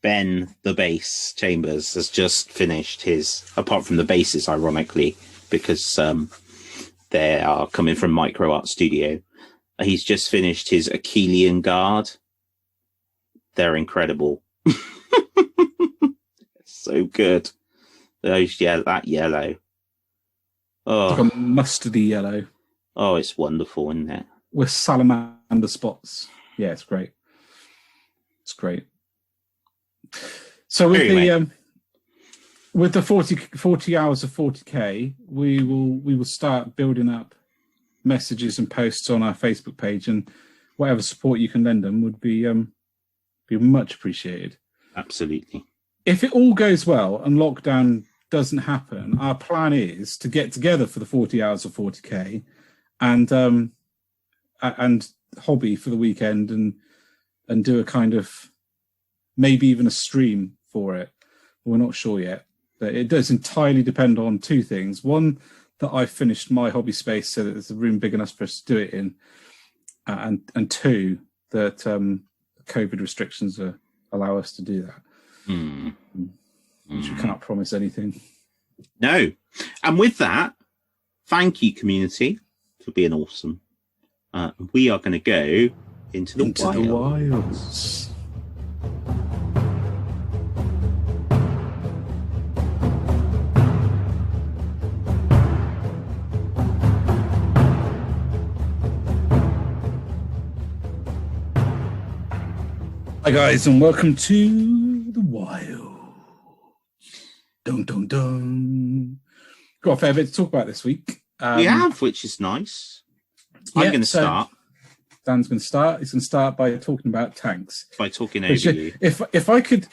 Ben, the bass Chambers, has just finished his, apart from the bases, ironically, because they are coming from Micro Art Studio. He's just finished his Achillean Guard. They're incredible. So good. That yellow. Oh,
like a mustardy yellow.
Oh, it's wonderful, isn't it?
With salamander spots. Yeah, it's great. It's great. So with anyway, the 40 hours of 40K, we will start building up messages and posts on our Facebook page, and whatever support you can lend them would be much appreciated.
Absolutely.
If it all goes well and lockdown doesn't happen, our plan is to get together for the 40 hours of 40K and hobby for the weekend and do a kind of maybe even a stream for it. We're not sure yet. But it does entirely depend on 2 things. One, that I've finished my hobby space so that there's a room big enough for us to do it in. And 2, that COVID restrictions are allow us to do that. Which we cannot promise anything.
No. And with that, thank you, community, for being awesome. We are going to go into the wilds.
Hi guys, and welcome to the wild. Dun dun dun. Got a fair bit to talk about this week.
We have, which is nice. I'm going to start.
Dan's going to start. He's going to start by talking about tanks.
By talking over you.
If I could,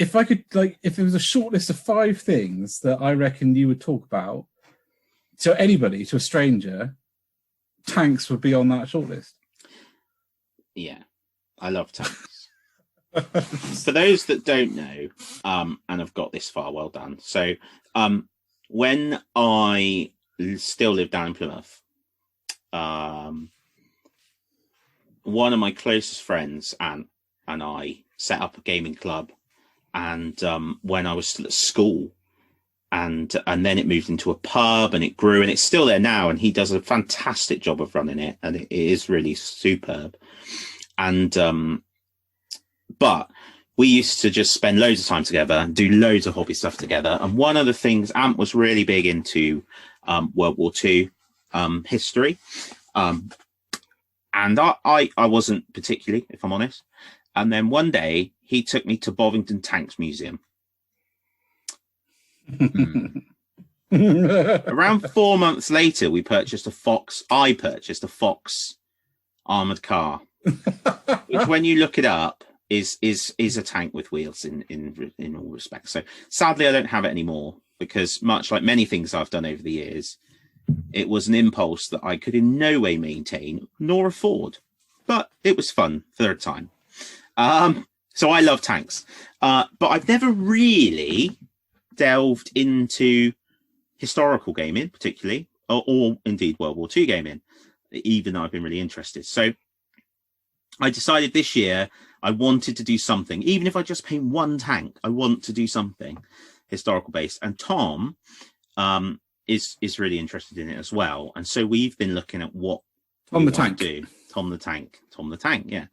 like, if there was a short list of 5 things that I reckon you would talk about to anybody, to a stranger, tanks would be on that short list.
Yeah, I love tanks. For those that don't know, and have got this far, well done. So, when I still lived down in Plymouth, one of my closest friends and I set up a gaming club, and when I was still at school, and then it moved into a pub, and it grew, and it's still there now, and he does a fantastic job of running it, and it is really superb. And but we used to just spend loads of time together and do loads of hobby stuff together. And one of the things, Ant was really big into World War II history. And I wasn't particularly, if I'm honest. And then one day he took me to Bovington Tanks Museum. Around 4 months later, I purchased a Fox armored car, which when you look it up, is a tank with wheels in all respects. So sadly, I don't have it anymore because, much like many things I've done over the years, it was an impulse that I could in no way maintain nor afford. But it was fun for a time. So I love tanks, but I've never really delved into historical gaming, particularly, or indeed World War II gaming, even though I've been really interested. So I decided this year I wanted to do something, even if I just paint one tank. I want to do something historical based, and Tom is really interested in it as well. And so we've been looking at what
Tom the Tank,
yeah.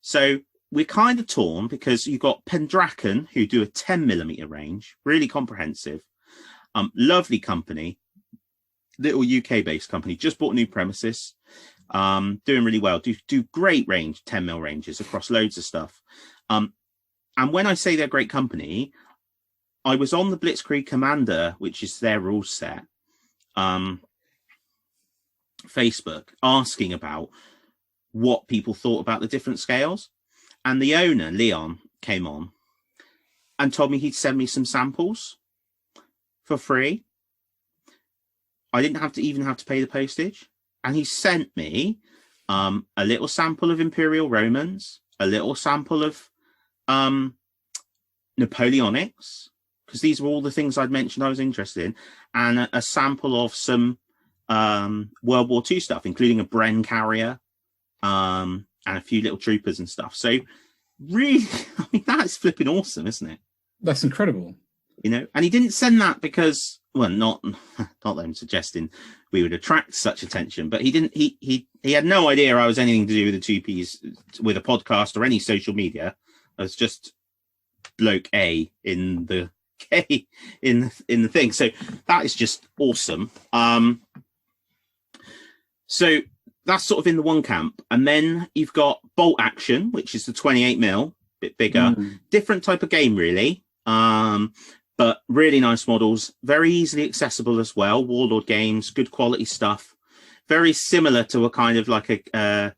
So we're kind of torn because you've got Pendraken, who do a 10mm range, really comprehensive, lovely company, little UK based company, just bought a new premises. Doing really well, do great range, 10mm ranges across loads of stuff. And when I say they're a great company, I was on the Blitzkrieg Commander, which is their rule set, Facebook, asking about what people thought about the different scales. And the owner, Leon, came on and told me he'd send me some samples for free. I didn't have to pay the postage. And he sent me a little sample of Imperial Romans, a little sample of Napoleonics, because these were all the things I'd mentioned I was interested in, and a sample of some World War II stuff, including a Bren carrier and a few little troopers and stuff. So really, I mean, that's flipping awesome, isn't it?
That's incredible.
You know, and he didn't send that because, well, not that I'm suggesting we would attract such attention, but he didn't. He had no idea I was anything to do with the 2P's, with a podcast or any social media. I was just bloke A in the K in the thing. So that is just awesome. So that's sort of in the one camp, and then you've got Bolt Action, which is the 28mm, bit bigger, different type of game, really. But really nice models, very easily accessible as well. Warlord games, good quality stuff. Very similar to a kind of like a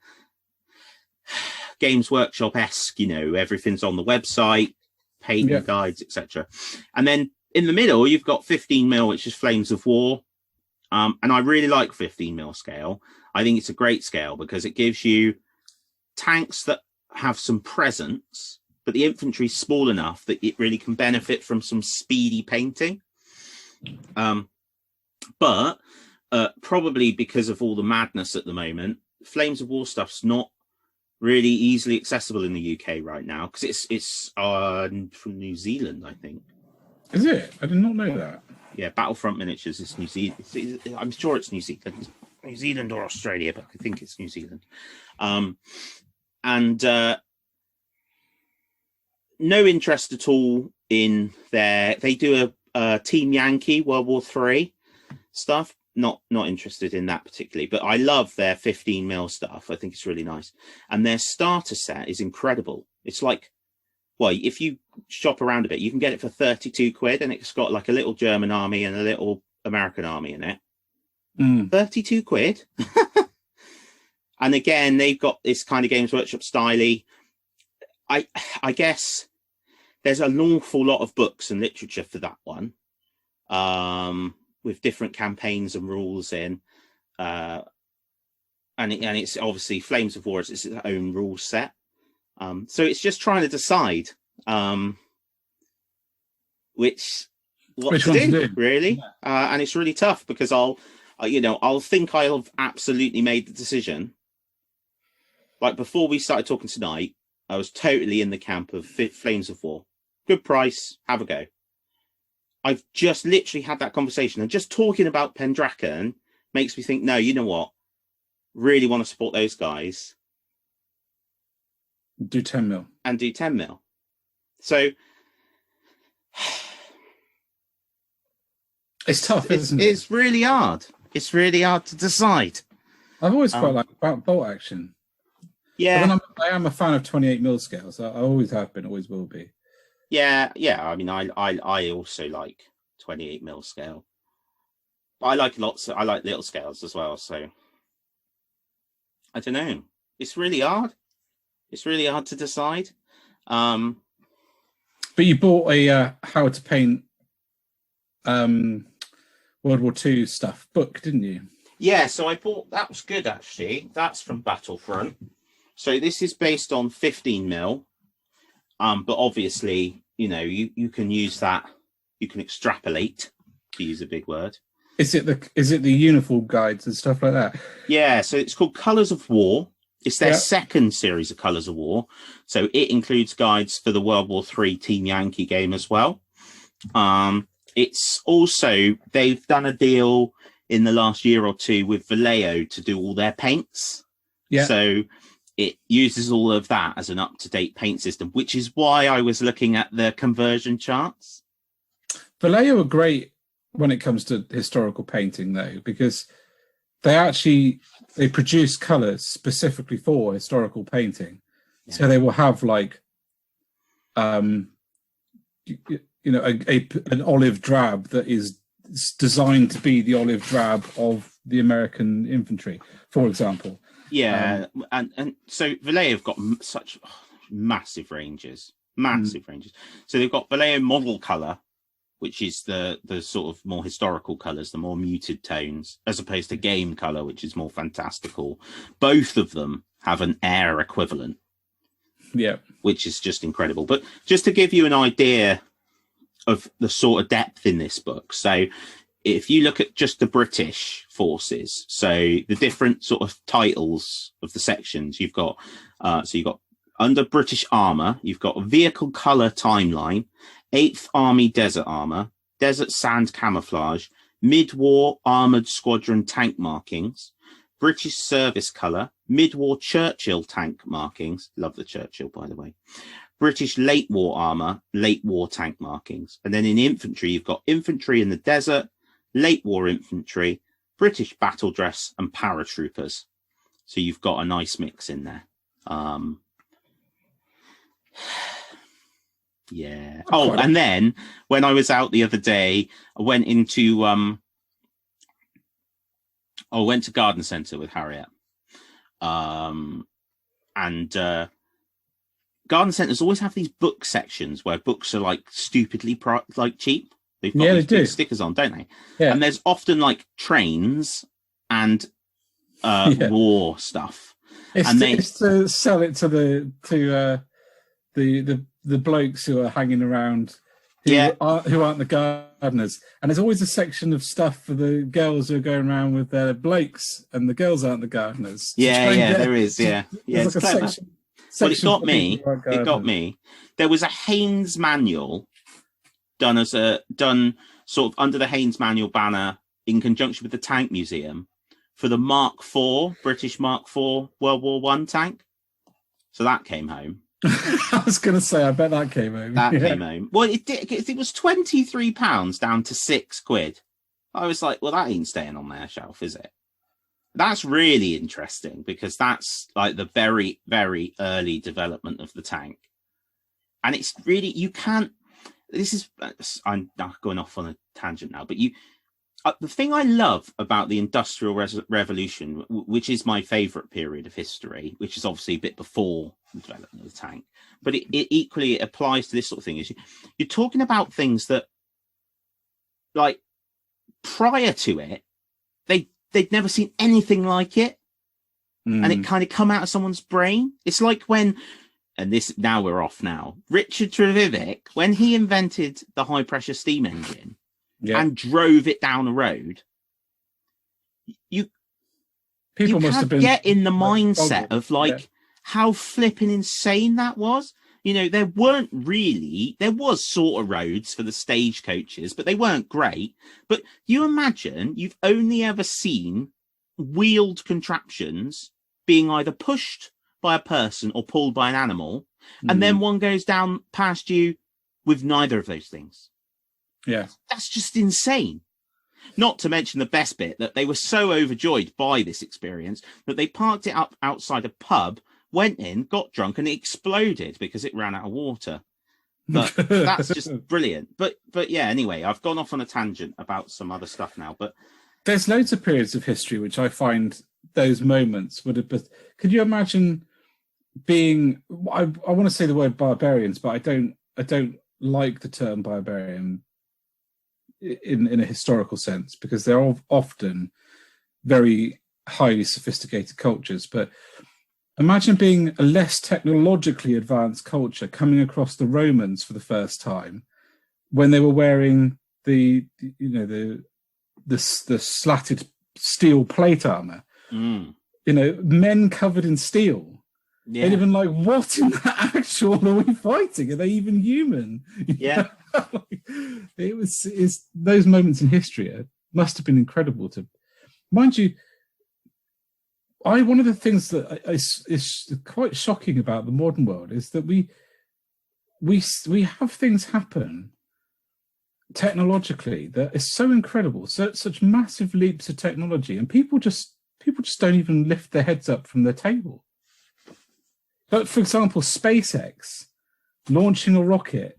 Games Workshop-esque, you know, everything's on the website, painting guides, etc. And then in the middle, you've got 15mm, which is Flames of War. And I really like 15mm scale. I think it's a great scale because it gives you tanks that have some presence, but the infantry is small enough that it really can benefit from some speedy painting. But probably because of all the madness at the moment, Flames of War stuff's not really easily accessible in the UK right now because it's from New Zealand, I think.
Is it? I did not know that.
Yeah, Battlefront Miniatures is New Zealand. I'm sure it's New Zealand or Australia, but I think it's New Zealand. And no interest at all in they do a Team Yankee World War III stuff. Not interested in that particularly, but I love their 15mm stuff. I think it's really nice. And their starter set is incredible. It's like, well, if you shop around a bit, you can get it for 32 quid, and it's got like a little German army and a little American army in it. 32 quid. And again, they've got this kind of Games Workshop style-y. I guess there's an awful lot of books and literature for that one, with different campaigns and rules in. And it's obviously Flames of War is its own rule set. So it's just trying to decide which to do, really. Yeah. And it's really tough because I'll think I'll have absolutely made the decision. Like before we started talking tonight, I was totally in the camp of Flames of War. Good price, have a go. I've just literally had that conversation, and just talking about Pendraken makes me think, no, you know what? Really want to support those guys.
Do 10mm.
And do 10mm. So
it's tough, isn't it?
It's really hard. It's really hard to decide.
I've always quite liked bolt action.
Yeah.
I am a fan of 28mm scales. I always have been, always will be.
Yeah. I mean, I also like 28mm scale. But I like little scales as well. So I don't know. It's really hard. It's really hard to decide.
But you bought a How to Paint World War II stuff book, didn't you?
Yeah, so I bought, that was good actually. That's from Battlefront. So this is based on 15mm. But obviously, you can use that, you can extrapolate, to use a big word.
Is it the uniform guides and stuff like that? Yeah,
so it's called Colours of War. It's their second series of Colours of War. So it includes guides for the World War III Team Yankee game as well. It's also, they've done a deal in the last year or two with Vallejo to do all their paints. Yeah. So it uses all of that as an up-to-date paint system, which is why I was looking at the conversion charts.
Vallejo are great when it comes to historical painting, though, because they produce colours specifically for historical painting. Yeah. So they will have like, an olive drab that is designed to be the olive drab of the American infantry, for example.
Yeah, and so Vallejo have got such massive ranges. So they've got Vallejo model colour, which is the sort of more historical colours, the more muted tones, as opposed to game colour, which is more fantastical. Both of them have an air equivalent, which is just incredible. But just to give you an idea of the sort of depth in this book, so if you look at just the British forces, so the different sort of titles of the sections, you've got under British armour, you've got vehicle colour timeline, 8th Army desert armour, desert sand camouflage, mid-war armoured squadron tank markings, British service colour, mid-war Churchill tank markings, love the Churchill by the way, British late war armour, late war tank markings, and then in infantry you've got infantry in the desert, late war infantry, British battle dress, and paratroopers. So you've got a nice mix in there. Yeah. Oh, and then when I was out the other day, I went to Garden Centre with Harriet. And Garden Centres always have these book sections where books are like stupidly cheap. They've got these big stickers on, don't they? Yeah. And there's often like trains and war stuff.
It's to sell it to the blokes who are hanging around who
Yeah.
aren't the gardeners. And there's always a section of stuff for the girls who are going around with their blokes, and the girls aren't the gardeners.
There is. Yeah,
There's
it's
like a
clever.
section.
Well, it got
for
me.
people who aren't
It got
gardeners.
me. There was a Haynes manual done sort of under the Haynes manual banner in conjunction with the Tank Museum for the Mark IV, British Mark IV World War I tank. So that came home.
I was going to say, I bet that came home.
That came home. Well, it did. It was £23 down to £6. I was like, well, that ain't staying on their shelf, is it? That's really interesting because that's like the very, very early development of the tank. And it's really, you can't, I'm not going off on a tangent now, but the thing I love about the Industrial Revolution, which is my favorite period of history, which is obviously a bit before the development of the tank, but it equally applies to this sort of thing, is you're talking about things that, like, prior to it, they'd never seen anything like it. And it kind of come out of someone's brain. It's like when, and this, now we're off now, Richard Trevithick, when he invented the high pressure steam engine and drove it down a road, people must have been get in the mindset of like how flipping insane that was. You know, there was sort of roads for the stagecoaches, but they weren't great. But you imagine you've only ever seen wheeled contraptions being either pushed by a person or pulled by an animal, and then one goes down past you with neither of those things.
Yeah.
That's just insane. Not to mention the best bit, that they were so overjoyed by this experience that they parked it up outside a pub, went in, got drunk, and it exploded because it ran out of water. But that's just brilliant. But yeah, anyway, I've gone off on a tangent about some other stuff now. But
there's loads of periods of history which I find those moments would have been. Could you imagine being? I want to say the word barbarians, but I don't like the term barbarian in a historical sense, because they're often very highly sophisticated cultures. But imagine being a less technologically advanced culture coming across the Romans for the first time, when they were wearing the slatted steel plate armor. You know, men covered in steel. Yeah. They'd have been like, what in the actual are we fighting? Are they even human?
Yeah.
It's those moments in history must have been incredible to, mind you. One of the things that is quite shocking about the modern world is that we have things happen technologically that is so incredible, such massive leaps of technology, and people just don't even lift their heads up from their table. But for example, SpaceX launching a rocket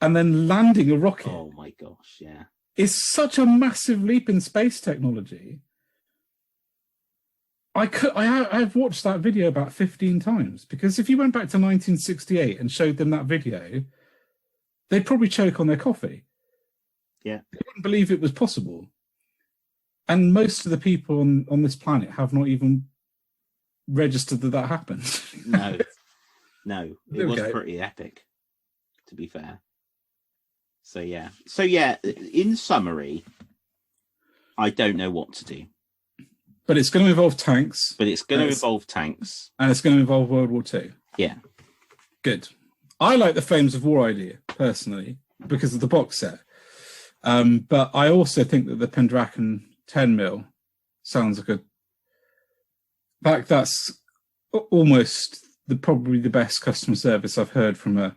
and then landing a rocket.
Oh my gosh, yeah.
Is such a massive leap in space technology. I've watched that video about 15 times, because if you went back to 1968 and showed them that video, they'd probably choke on their coffee.
Yeah.
They wouldn't believe it was possible. And most of the people on this planet have not even registered that happened.
No, it was pretty epic, to be fair. So yeah, in summary, I don't know what to do.
But it's going to involve tanks.
And it's going to
involve World War II.
Yeah.
Good. I like the Flames of War idea, personally, because of the box set. But I also think that the Pendragon 10mm sounds like that's almost probably the best customer service I've heard from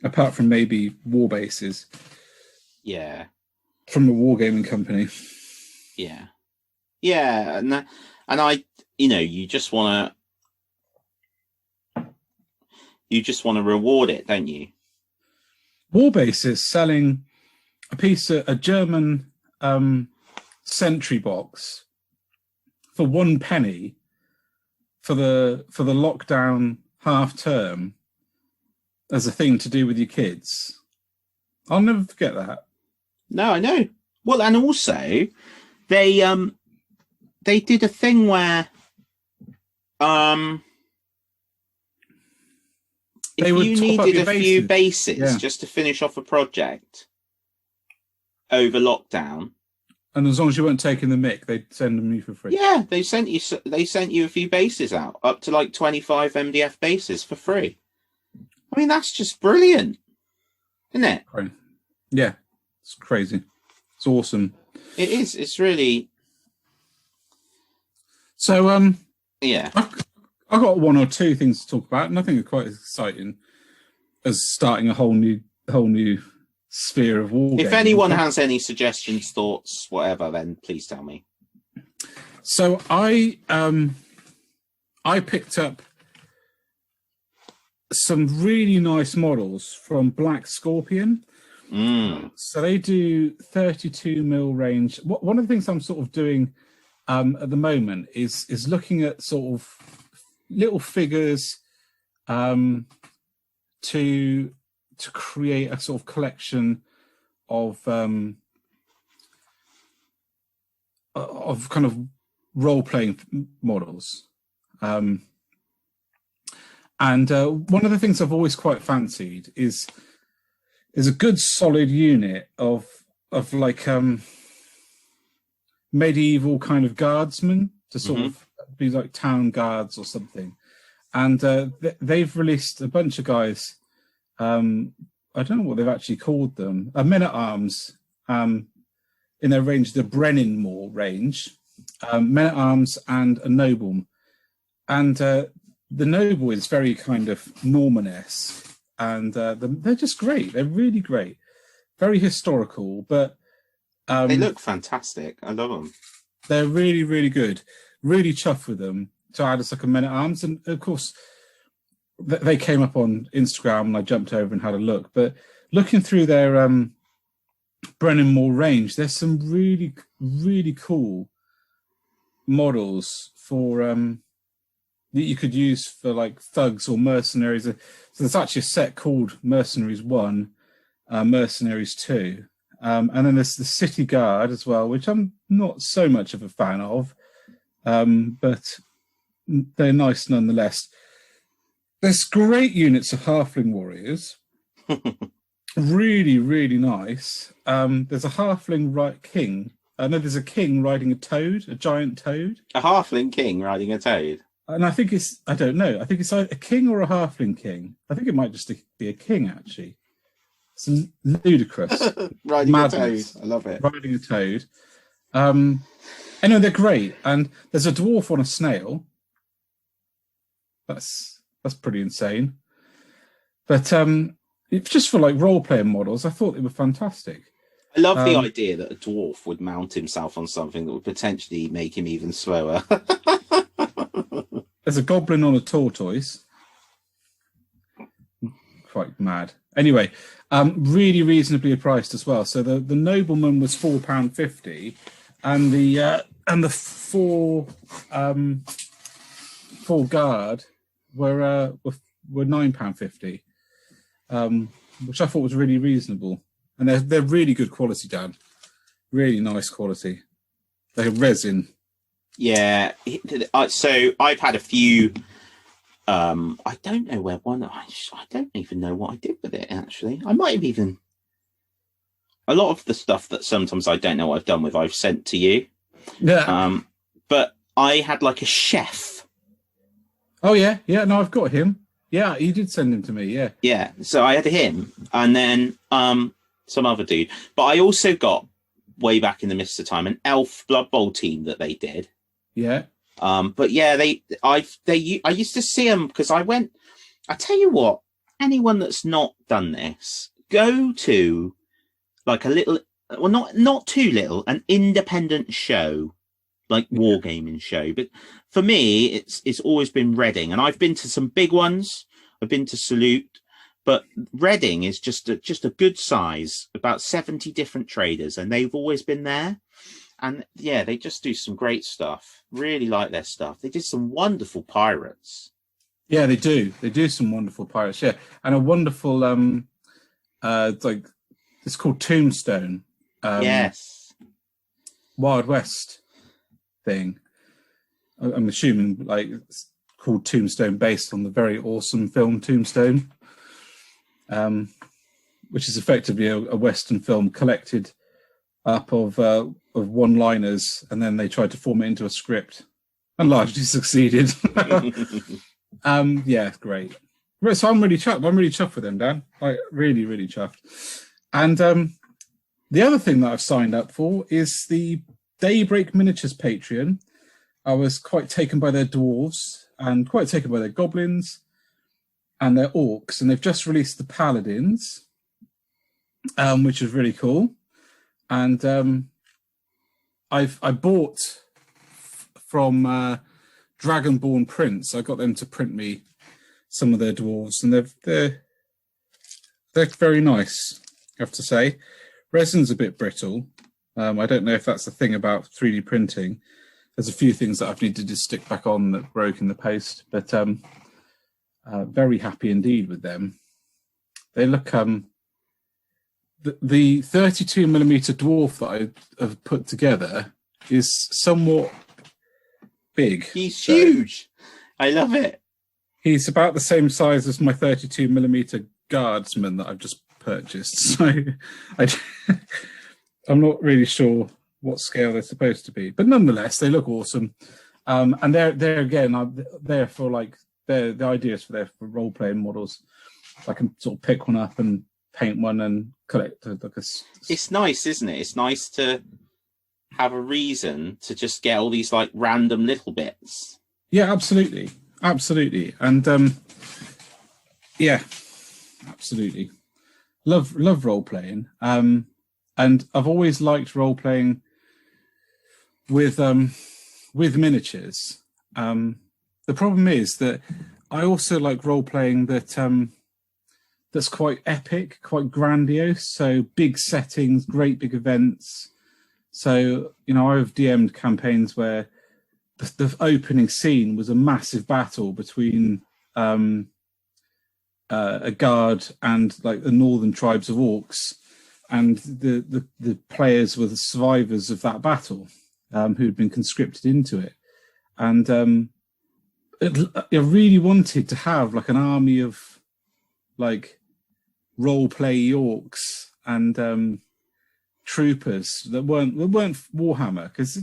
apart from maybe War Bases.
Yeah.
From a wargaming company.
Yeah. Yeah, and I, you just want to reward it, don't you?
Warbase is selling a German sentry box for 1 penny for the lockdown half term as a thing to do with your kids. I'll never forget that.
No, I know. Well, and also they did a thing where if you needed a few bases just to finish off a project over lockdown,
and as long as you weren't taking the mick, they'd send them you for free.
Yeah, they sent you a few bases out, up to like 25 MDF bases for free. I mean, that's just brilliant, isn't it?
Right. Yeah, it's crazy. It's awesome.
It is. It's really.
So,
yeah,
I've got one or two things to talk about, and I think it's quite exciting as starting a whole new sphere of war.
If anyone has any suggestions, thoughts, whatever, then please tell me.
So I picked up some really nice models from Black Scorpion. So they do 32mm range. One of the things I'm sort of doing at the moment is looking at sort of little figures to create a sort of collection of kind of role-playing models. And one of the things I've always quite fancied is a good solid unit of like medieval kind of guardsmen to sort of be like town guards or something. And they've released a bunch of guys. I don't know what they've actually called them. Men-at-Arms in their range, the Brennanmore range. Men-at-Arms and a noble. And the noble is very kind of Norman-esque. And they're just great. They're really great. Very historical, but...
they look fantastic. I love them.
They're really, really good. Really chuffed with them to add as like a Men-at-Arms. And of course, they came up on Instagram and I jumped over and had a look. But looking through their Brennanmore range, there's some really, really cool models for that you could use for like thugs or mercenaries. So there's actually a set called Mercenaries 1, Mercenaries 2. And then there's the City Guard as well, which I'm not so much of a fan of, but they're nice nonetheless. There's great units of Halfling Warriors. Really, really nice. There's a Halfling King. No, there's a king riding a toad, a giant toad.
A Halfling King riding a toad?
And I think I don't know. I think it's either a king or a Halfling King. I think it might just be a king, actually. It's ludicrous.
Riding madness. A toad. I love it.
Riding a toad. Anyway, they're great. And there's a dwarf on a snail. That's pretty insane. But just for like role-playing models, I thought they were fantastic.
I love the idea that a dwarf would mount himself on something that would potentially make him even slower.
There's a goblin on a tortoise. Quite mad. Anyway, really reasonably priced as well. So the nobleman was £4.50, and the four guard were £9.50, which I thought was really reasonable. And they're really good quality, Dan. Really nice quality. They're resin.
Yeah. So I've had a few. I don't know where one. I don't even know what I did with it. Actually, I might have even. A lot of the stuff that sometimes I don't know what I've done with, I've sent to you.
Yeah.
But I had like a chef.
Oh yeah. No, I've got him. Yeah, you did send him to me. Yeah.
Yeah. So I had him, and then some other dude. But I also got way back in the midst of time an elf Blood Bowl team that they did.
Yeah.
But yeah, I used to see them because I tell you what, anyone that's not done this, go to like a little, well, not too little, an independent show, like wargaming show. But for me, it's always been Reading, and I've been to some big ones. I've been to Salute, but Reading is just a good size, about 70 different traders, and they've always been there. And yeah, they just do some great stuff. Really like their stuff. They did some wonderful pirates.
Yeah, they do. They do some wonderful pirates. Yeah, and a wonderful it's called Tombstone.
Yes.
Wild West thing. I'm assuming like it's called Tombstone, based on the very awesome film Tombstone. which is effectively a Western film collected up of one-liners, and then they tried to form it into a script and largely succeeded. Yeah, great. So I'm really chuffed. I'm really chuffed with them, Dan. Like, really, really chuffed. And the other thing that I've signed up for is the Daybreak Miniatures Patreon. I was quite taken by their dwarves and quite taken by their goblins and their orcs, and they've just released the paladins, which is really cool. And I bought from Dragonborn Prints. I got them to print me some of their dwarves, and they're very nice, I have to say. Resin's a bit brittle. I don't know if that's the thing about 3D printing. There's a few things that I've needed to stick back on that broke in the post, but very happy indeed with them. They look the 32mm dwarf that I have put together is somewhat big.
He's huge. I love it.
He's about the same size as my 32mm guardsman that I've just purchased. So I'm not really sure what scale they're supposed to be, but nonetheless, they look awesome. And they're again, they're for like the idea is for role playing models. I can sort of pick one up and paint one and collect
It's nice, isn't it? It's nice to have a reason to just get all these like random little bits.
Yeah, absolutely. And yeah, absolutely. Love role playing. And I've always liked role playing with miniatures. The problem is that I also like role playing that's quite epic, quite grandiose. So big settings, great big events. So, I've DM'd campaigns where the opening scene was a massive battle between a guard and like the northern tribes of orcs, and the players were the survivors of that battle, who'd been conscripted into it. And I really wanted to have like an army of like role play orcs and troopers that weren't Warhammer, because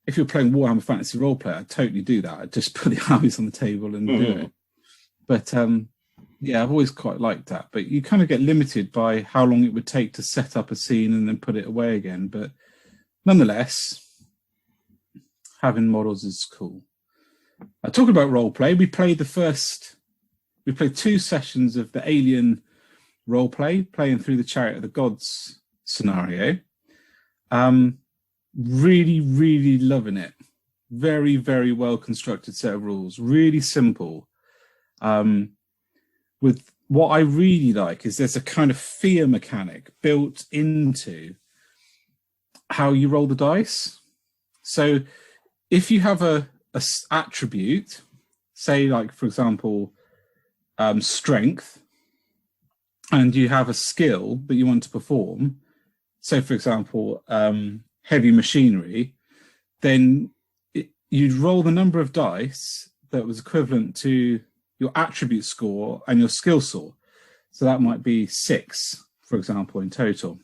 if you're playing Warhammer Fantasy Roleplay, I'd totally do that. I'd just put the armies on the table and do it. But yeah, I've always quite liked that. But you kind of get limited by how long it would take to set up a scene and then put it away again. But nonetheless, having models is cool. Talking about roleplay, we played 2 sessions of the Alien Roleplay, playing through the Chariot of the Gods scenario. Really, really loving it. Very, very well constructed set of rules. Really simple. With what I really like is there's a kind of fear mechanic built into how you roll the dice. So if you have a attribute, say like, for example, strength, and you have a skill that you want to perform, so for example, heavy machinery, then you'd roll the number of dice that was equivalent to your attribute score and your skill score. So that might be 6, for example, in total.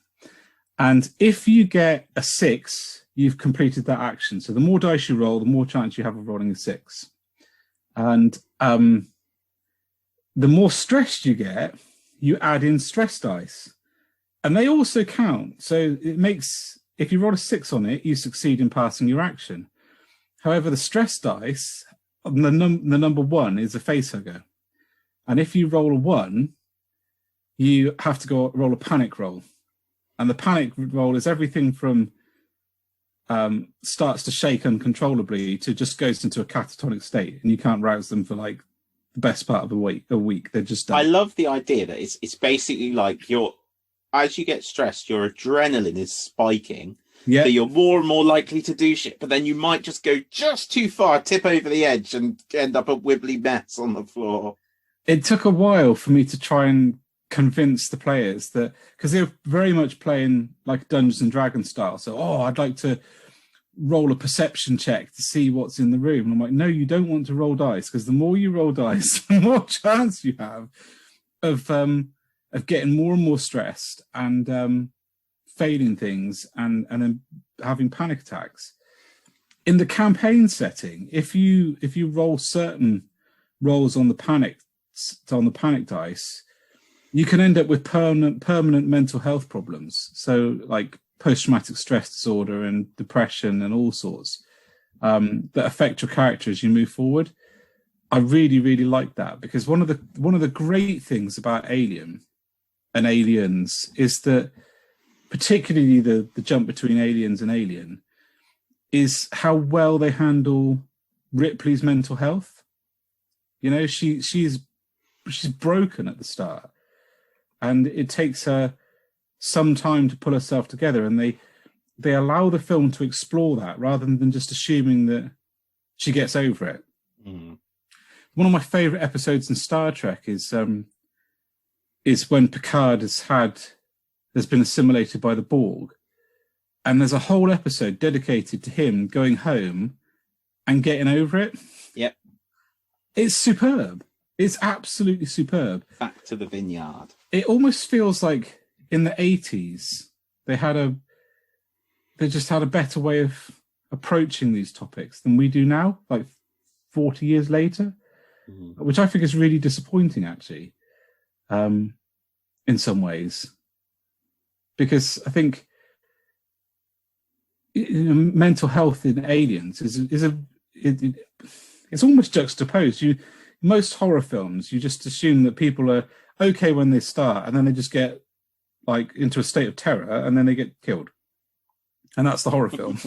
And if you get a 6, you've completed that action. So the more dice you roll, the more chance you have of rolling a 6. And the more stressed you get, you add in stress dice. And they also count. So it makes, if you roll a 6 on it, you succeed in passing your action. However, the stress dice, the number 1 is a facehugger. And if you roll a 1, you have to go roll a panic roll. And the panic roll is everything from starts to shake uncontrollably to just goes into a catatonic state, and you can't rouse them for like the best part of a week. They're just done.
I love the idea that it's basically like as you get stressed, your adrenaline is spiking. Yeah. So you're more and more likely to do shit, but then you might just go just too far, tip over the edge, and end up a wibbly mess on the floor.
It took a while for me to try and convince the players that, because they were very much playing like Dungeons and Dragons style. So, I'd like to roll a perception check to see what's in the room. And I'm like, no, you don't want to roll dice, because the more you roll dice, the more chance you have of of getting more and more stressed and failing things and then having panic attacks. In the campaign setting, if you roll certain rolls on the panic dice, you can end up with permanent mental health problems. So like post-traumatic stress disorder and depression and all sorts that affect your character as you move forward. I really, really like that, because one of the great things about Alien and Aliens is that, particularly the jump between Aliens and Alien, is how well they handle Ripley's mental health. You know, she's broken at the start, and it takes her some time to pull herself together, and they allow the film to explore that rather than just assuming that she gets over it.
Mm.
One of my favorite episodes in Star Trek is when Picard has been assimilated by the Borg, and there's a whole episode dedicated to him going home and getting over it.
Yep.
It's superb. It's absolutely superb.
Back to the vineyard.
It almost feels like in the 80s they just had a better way of approaching these topics than we do now, like 40 years later, which I think is really disappointing, actually, in some ways. Because I think mental health in Aliens it's almost juxtaposed. Most horror films, you just assume that people are okay when they start, and then they just get like into a state of terror, and then they get killed, and that's the horror film.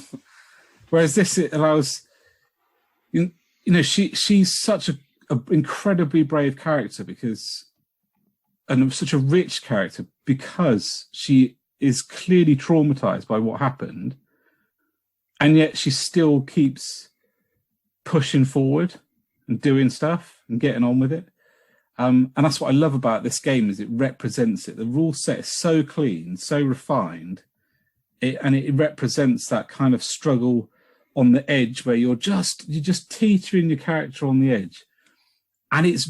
Whereas this, it allows she's such a incredibly brave character and such a rich character, because she is clearly traumatized by what happened, and yet she still keeps pushing forward and doing stuff and getting on with it. And that's what I love about this game, is it represents it. The rule set is so clean, so refined, and it represents that kind of struggle on the edge where you're just teetering your character on the edge, and it's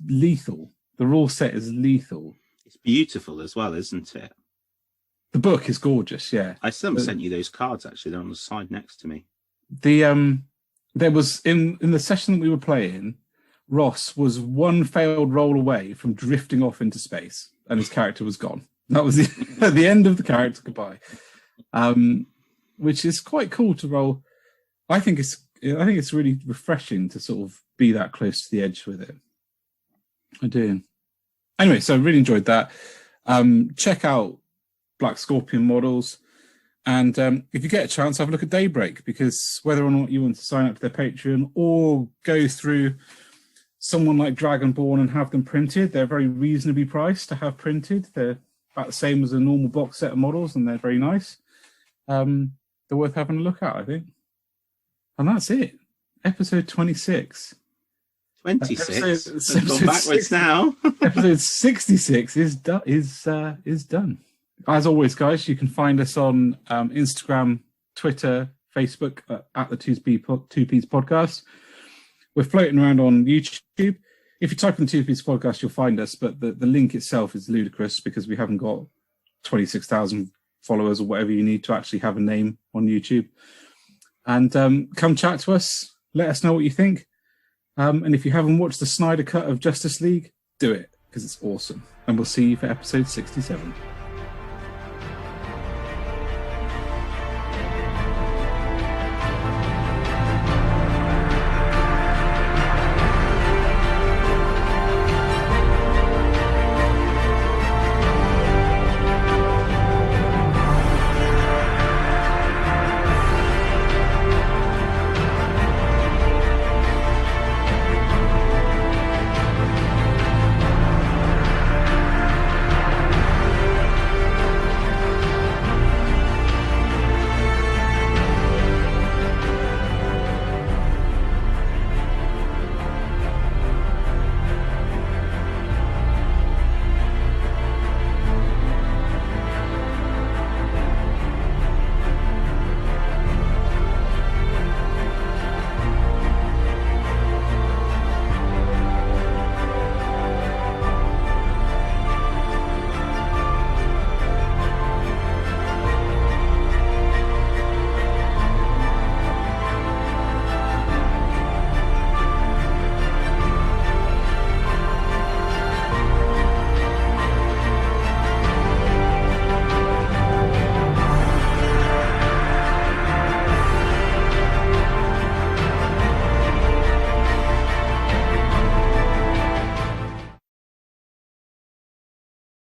lethal. The rule set is lethal. It's
beautiful as well, isn't it?
The book is gorgeous. Yeah,
I still haven't sent you those cards. Actually, they're on the side next to me.
There was in the session that we were playing, Ross was one failed roll away from drifting off into space, and his character was gone. That was the end of the character goodbye, which is quite cool to roll. I think it's really refreshing to sort of be that close to the edge with it. I do. Anyway, so I really enjoyed that. Check out Black Scorpion models. And if you get a chance, have a look at Daybreak, because whether or not you want to sign up to their Patreon or go through someone like Dragonborn and have them printed, they're very reasonably priced to have printed. They're about the same as a normal box set of models, and they're very nice. They're worth having a look at, I think. And that's it. Episode 26.
26? Let's go backwards now.
Episode 66 is done. As always, guys, you can find us on Instagram, Twitter, Facebook at the 2P's podcast. We're floating around on YouTube. If you type in the 2P's podcast, you'll find us, but the link itself is ludicrous because we haven't got 26,000 followers or whatever you need to actually have a name on YouTube. And come chat to us. Let us know what you think. And if you haven't watched the Snyder Cut of Justice League, do it, because it's awesome. And we'll see you for episode 67.